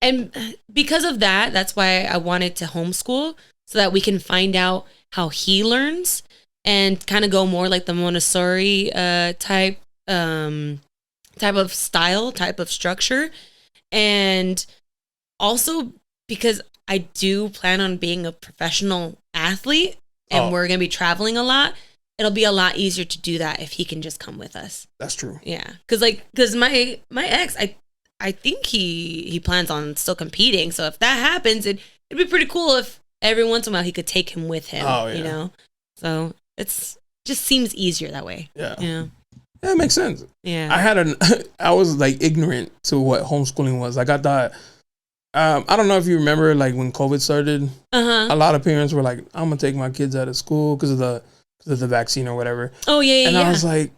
that's why I wanted to homeschool, so that we can find out how he learns and kind of go more like the Montessori type of style, type of structure. And also because I do plan on being a professional athlete and we're going to be traveling a lot, it'll be a lot easier to do that if he can just come with us. That's true. Yeah. Cause my ex, I think he plans on still competing. So if that happens, it'd be pretty cool if every once in a while he could take him with him, you know? So it's just seems easier that way. Yeah. Yeah. Yeah, it makes sense. Yeah. I was like ignorant to what homeschooling was. Like I thought, I don't know if you remember, like when COVID started, a lot of parents were like, I'm gonna take my kids out of school because of the vaccine or whatever. Oh yeah. And I was like,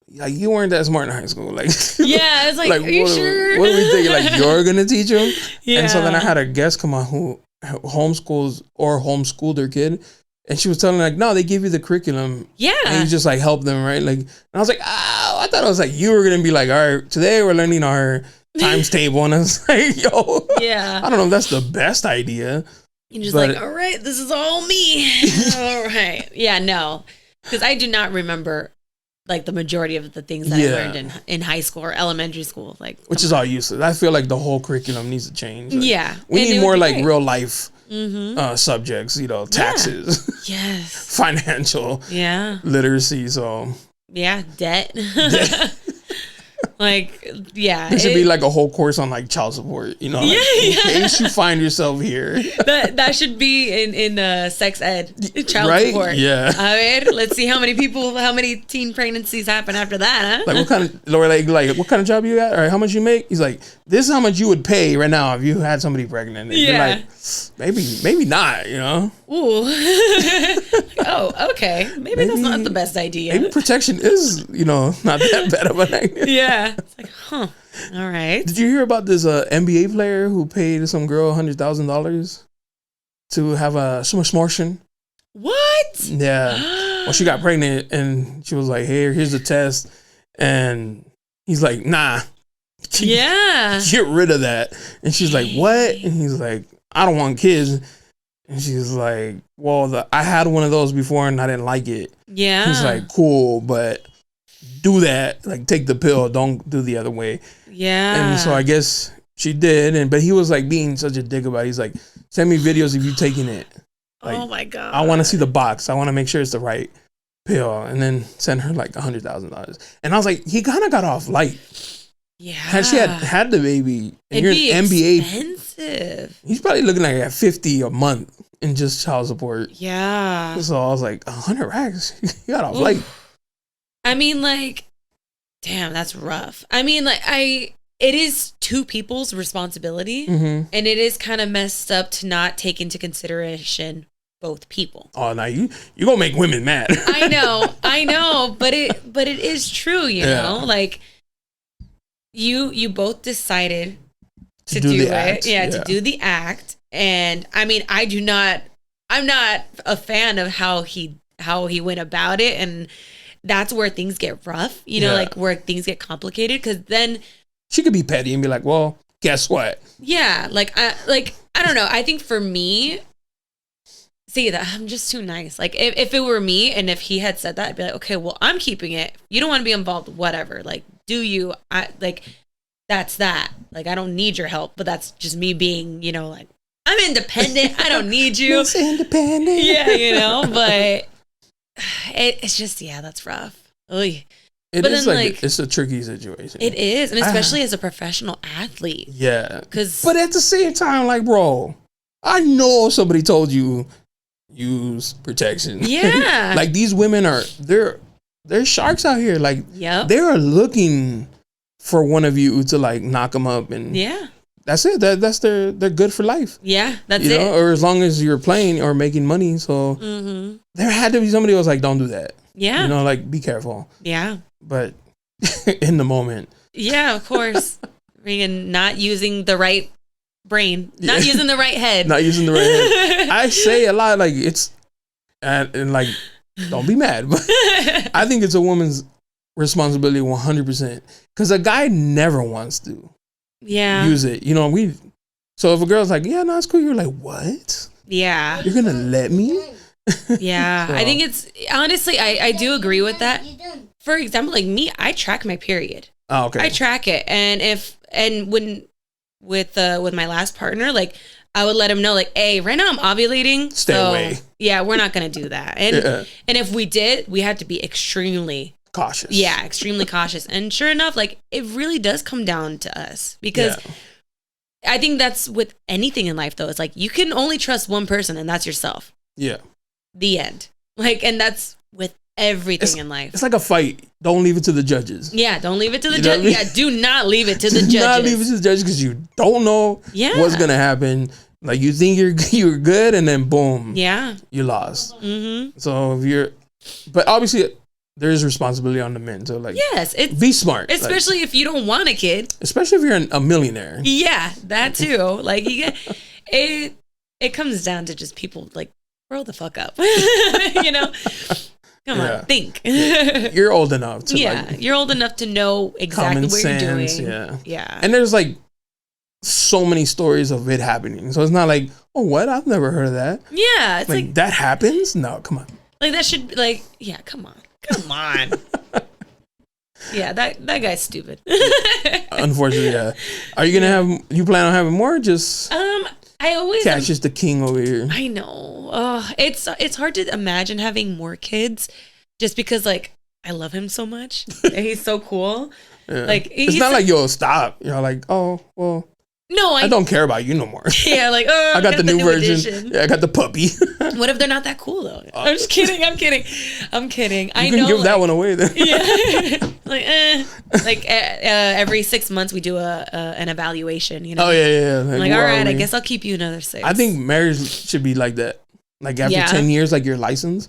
you weren't that smart in high school. Like, yeah, it's like are you sure? What are we thinking? Like, you're gonna teach them? Yeah. And so then I had a guest come on who homeschooled their kid. And she was telling me, like, no, they give you the curriculum. Yeah. And you just, like, help them, right? Like, and I was like, I thought it was like you were going to be like, all right, today we're learning our times table. And I was like, yo. Yeah. I don't know if that's the best idea. You're just like, all right, this is all me. All right. Yeah, no. Because I do not remember, like, the majority of the things that I learned in high school or elementary school. Like, which is all useless. I feel like the whole curriculum needs to change. Like, yeah. We need more, like, real life subjects, you know, taxes, financial literacy. So debt. Like, yeah, there should be like a whole course on like child support, you know, like, in case you find yourself here. That should be in sex ed, child support. Yeah. A ver, let's see how many teen pregnancies happen after that, huh? Like what kind of job you got? Or how much you make? He's like, this is how much you would pay right now if you had somebody pregnant. And you're like, maybe not, you know? Ooh. Oh, okay. Maybe that's not the best idea. Maybe protection is, you know, not that bad of an idea. Yeah. It's like, huh. All right. Did you hear about this NBA player who paid some girl $100,000 to have a smortion? What? Yeah. Well, she got pregnant and she was like, hey, here's the test. And he's like, nah. Get rid of that. And she's like, what? And he's like, I don't want kids. And she's like, well, I had one of those before and I didn't like it. Yeah. He's like, cool, but do that. Like, take the pill. Don't do the other way. Yeah. And so I guess she did. But he was like being such a dick about it. He's like, send me videos of you taking it. Like, oh my God. I want to see the box. I want to make sure it's the right pill. And then send her like $100,000. And I was like, he kind of got off light. Yeah. Had she had the baby, and you're an NBA, expensive. He's probably looking like at $50 a month in just child support. Yeah. So I was like, 100 racks. You got off light. I mean, like, damn, that's rough. I mean, like, it is two people's responsibility, and it is kind of messed up to not take into consideration both people. Oh, now you gonna make women mad. I know, but it is true, you know, like. You both decided to do it. Act. To do the act. And I mean, I'm not a fan of how he went about it. And that's where things get rough, you know, like where things get complicated. Cause then she could be petty and be like, well, guess what? Yeah. I don't know. I think for me, see that I'm just too nice. Like if it were me and if he had said that, I'd be like, okay, well, I'm keeping it. You don't want to be involved, whatever. Like, do you? That's that. Like, I don't need your help, but that's just me being, you know, like, I'm independent. I don't need you. It's independent. Yeah, you know, but it's just, that's rough. Ugh. But is like it's a tricky situation. It is, and especially as a professional athlete. Yeah. But at the same time, like, bro, I know somebody told you use protection. Yeah. Like, these women they're sharks out here. Like, they're looking for one of you to like knock them up, and that's it. They're good for life. Yeah, that's it. Or as long as you're playing or making money. So there had to be somebody who was like, don't do that. Yeah. You know, like, be careful. Yeah. But in the moment. Yeah, of course. Freaking not using the right brain. Not using the right head. Not using the right head. I say a lot, like, it's, and like, don't be mad, but I think it's a woman's responsibility 100%. Because a guy never wants to use it. You know, so if a girl's like, yeah, no, it's cool, you're like, what? Yeah. You're going to let me? Yeah. So. I think it's, honestly, I do agree with that. For example, like me, I track my period. Oh, okay. I track it. And when, with my last partner, like, I would let him know, like, hey, right now I'm ovulating. Stay away. Yeah, we're not going to do that. And and if we did, we had to be extremely cautious. Yeah, extremely cautious. And sure enough, like, it really does come down to us. Because I think that's with anything in life, though. It's like, you can only trust one person, and that's yourself. Yeah. The end. Like, and that's with everything in life. It's like a fight. Don't leave it to the judges. Yeah, don't leave it to the judges. I mean? Yeah, do not leave it to the judges. Do not leave it to the judges because you don't know what's going to happen. Like, you think you're good, and then boom. Yeah. You lost. Mm-hmm. So but obviously, there is responsibility on the men. So, like, yes, be smart. Especially if you don't want a kid. Especially if you're a millionaire. Yeah, that too. Like, it comes down to just people, like, grow the fuck up. You know? Come on, think. You're old enough to you're old enough to know exactly what you're doing. Yeah. And there's like so many stories of it happening. So it's not like, oh, what? I've never heard of that. Yeah. It's like that happens? No, come on. Like that should be like, yeah, come on. Come on. Yeah, that guy's stupid. Unfortunately, yeah. Are you you plan on having more? Just I always Cat's just the king over here. I know. It's hard to imagine having more kids, just because like I love him so much. And he's so cool. Yeah. Like it's not like you'll stop. You're like, oh well. No, I don't care about you no more. Yeah, like I got the new version. Edition. Yeah, I got the puppy. What if they're not that cool though? I'm just kidding. I'm kidding. You can give that one away then. Yeah, like every 6 months we do an evaluation. You know. Oh yeah. I'm like, all right, I guess I'll keep you another 6. I think marriage should be like that. Like after 10 years, like your license.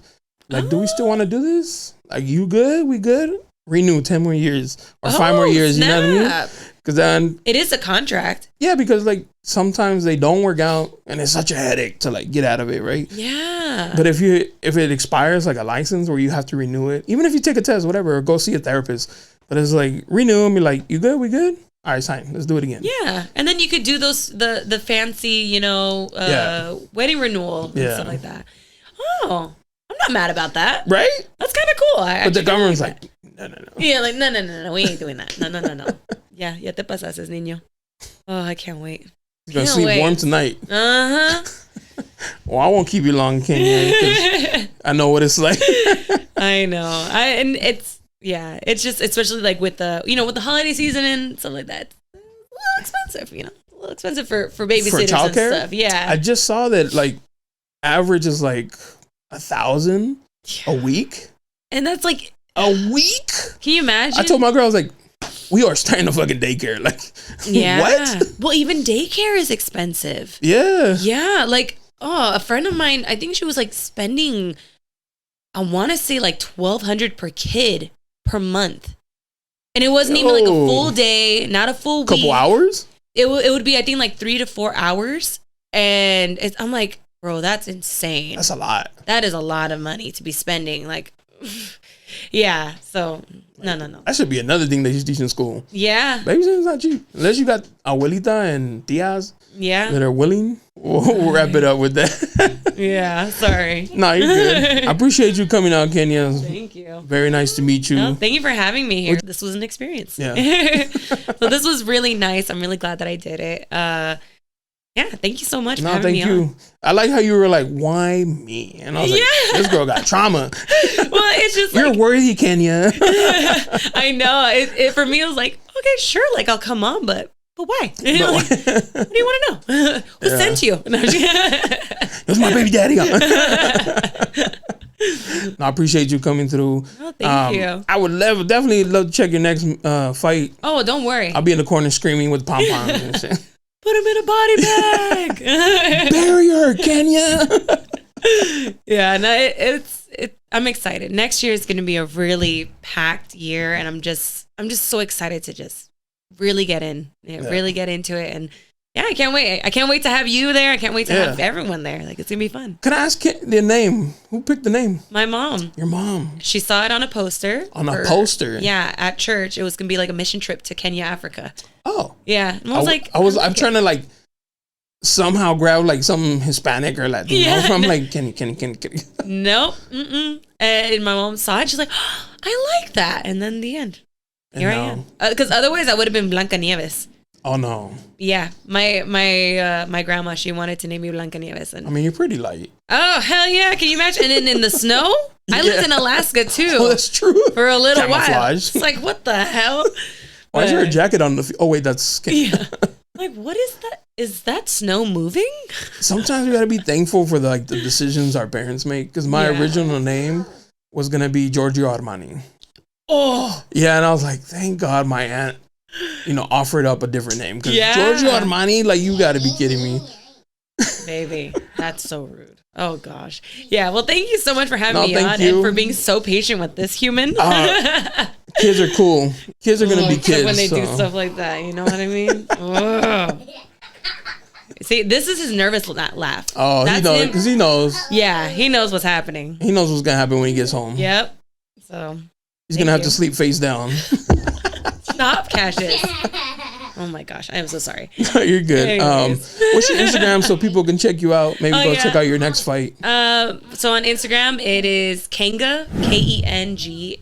Like, do we still want to do this? Like, you good? We good? Renew 10 more years or 5 more years. Snap. You know what I mean? Because then it is a contract. Yeah, because like sometimes they don't work out, and it's such a headache to like get out of it, right? Yeah. But if it expires, like a license where you have to renew it, even if you take a test, whatever, or go see a therapist, but it's like renew and be like, you good? We good? All right, sign. Let's do it again. Yeah, and then you could do the fancy, wedding renewal and stuff like that. Oh, I'm not mad about that. Right? That's kind of cool. But the government's like, no. Yeah, like no, we ain't doing that. No. Yeah, ya te pasases, niño. Oh, I can't wait. You're gonna sleep warm tonight. Uh-huh. Well, I won't keep you long, Kenya, because I know what it's like. I know. And it's just, especially like with the holiday season and stuff like that. It's a little expensive, a little expensive for babysitters and stuff. Yeah. I just saw that like average is like 1,000 a week. And that's like a week. Can you imagine? I told my girl, I was like, we are starting a fucking daycare. Like, what? Well, even daycare is expensive. Yeah. Yeah. Like, a friend of mine, I think she was like spending, I want to say like $1,200 per kid per month. And it wasn't even like a full day, not a full week. Couple hours? It would be, I think, like 3 to 4 hours. And I'm like, bro, that's insane. That's a lot. That is a lot of money to be spending. Like, yeah. So, no. That should be another thing that you teach in school. Yeah. Babysitting's not cheap. Unless you got abuelita and tias that are willing. We'll wrap it up with that. Yeah. Sorry. No, you're good. I appreciate you coming out, Kenya. Thank you. Very nice to meet you. No, thank you for having me here. This was an experience. Yeah. So this was really nice. I'm really glad that I did it. Yeah, thank you so much for having me on. I like how you were like, why me? And I was like, this girl got trauma. Well, it's just you're worthy, Kenya. I know. It for me, it was like, okay, sure, like I'll come on, but why? What do you want to know? Who sent you? It was my baby daddy. No, I appreciate you coming through. Oh, thank you. I would definitely love to check your next fight. Oh, don't worry. I'll be in the corner screaming with pom-poms and shit. Put him in a body bag. Bury her, Kenya. Yeah, no, I'm excited. Next year is going to be a really packed year, and I'm just so excited to just really get really get into it. And yeah, I can't wait. I can't wait to have you there. I can't wait to have everyone there. Like, it's gonna be fun. Can I ask the name? Who picked the name? My mom. Your mom. She saw it on a poster. A poster. Yeah, at church. It was gonna be like a mission trip to Kenya, Africa. Oh. Yeah. And I'm trying to like somehow grab like some Hispanic or Latino. Yeah. I'm like, can. Nope. And my mom saw it. She's like, oh, I like that. And then the end. Here I am. Because otherwise I would have been Blanca Nieves. Oh no. Yeah, my grandma, she wanted to name me Blanca Nieves. And I mean, you're pretty light. Oh hell yeah! Can you imagine? And then in the snow, I lived in Alaska too. Oh, that's true. For a little while. It's like, what the hell? Why is there a jacket on the? Oh wait, that's skin. Yeah. Like, what is that? Is that snow moving? Sometimes we gotta be thankful for the decisions our parents make. Because my original name was gonna be Giorgio Armani. Oh. Yeah, and I was like, thank God my aunt, offered up a different name. Because Giorgio Armani, like, you got to be kidding me. Baby, that's so rude. Oh, gosh. Yeah, well, thank you so much for having me on and for being so patient with this human. Kids are cool. Kids are going to be kids. When they do stuff like that, you know what I mean? See, this is his nervous laugh. Oh, he knows. Because he knows. Yeah, he knows what's happening. He knows what's going to happen when he gets home. Yep. So... He's going to have to sleep face down. Stop, Cassius. Oh my gosh. I am so sorry. You're good. What's your Instagram so people can check you out? Maybe go check out your next fight. So on Instagram, it is Kenga, KENGAAH.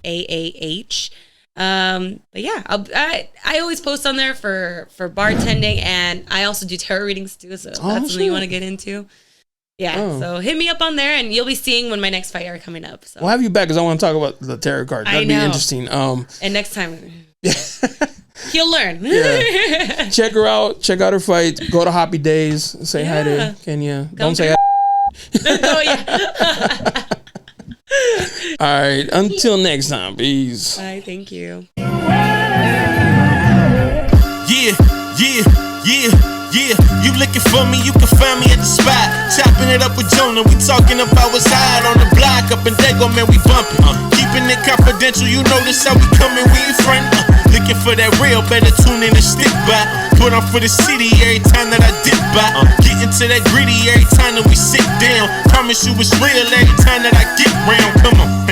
But yeah, I always post on there for bartending, and I also do tarot readings too. So that's something you want to get into. Yeah, so hit me up on there, and you'll be seeing when my next fight are coming up. So we'll have you back because I want to talk about the tarot card. That'd be interesting. And next time, he'll learn. Yeah. Check her out. Check out her fight. Go to Happy Days. Say hi to Kenya. Don't say Oh, yeah. All right. Until next time. Peace. Bye. Thank you. Yeah, you looking for me, you can find me at the spot. Chopping it up with Jonah, we talking about what's hot on the block. Up in Dago, man, we bumping. Keeping it confidential, you know this how we coming, we ain't friend. Looking for that real, better tune in and stick by. Put on for the city every time that I dip by. Getting to that gritty every time that we sit down. Promise you it's real every time that I get round, come on.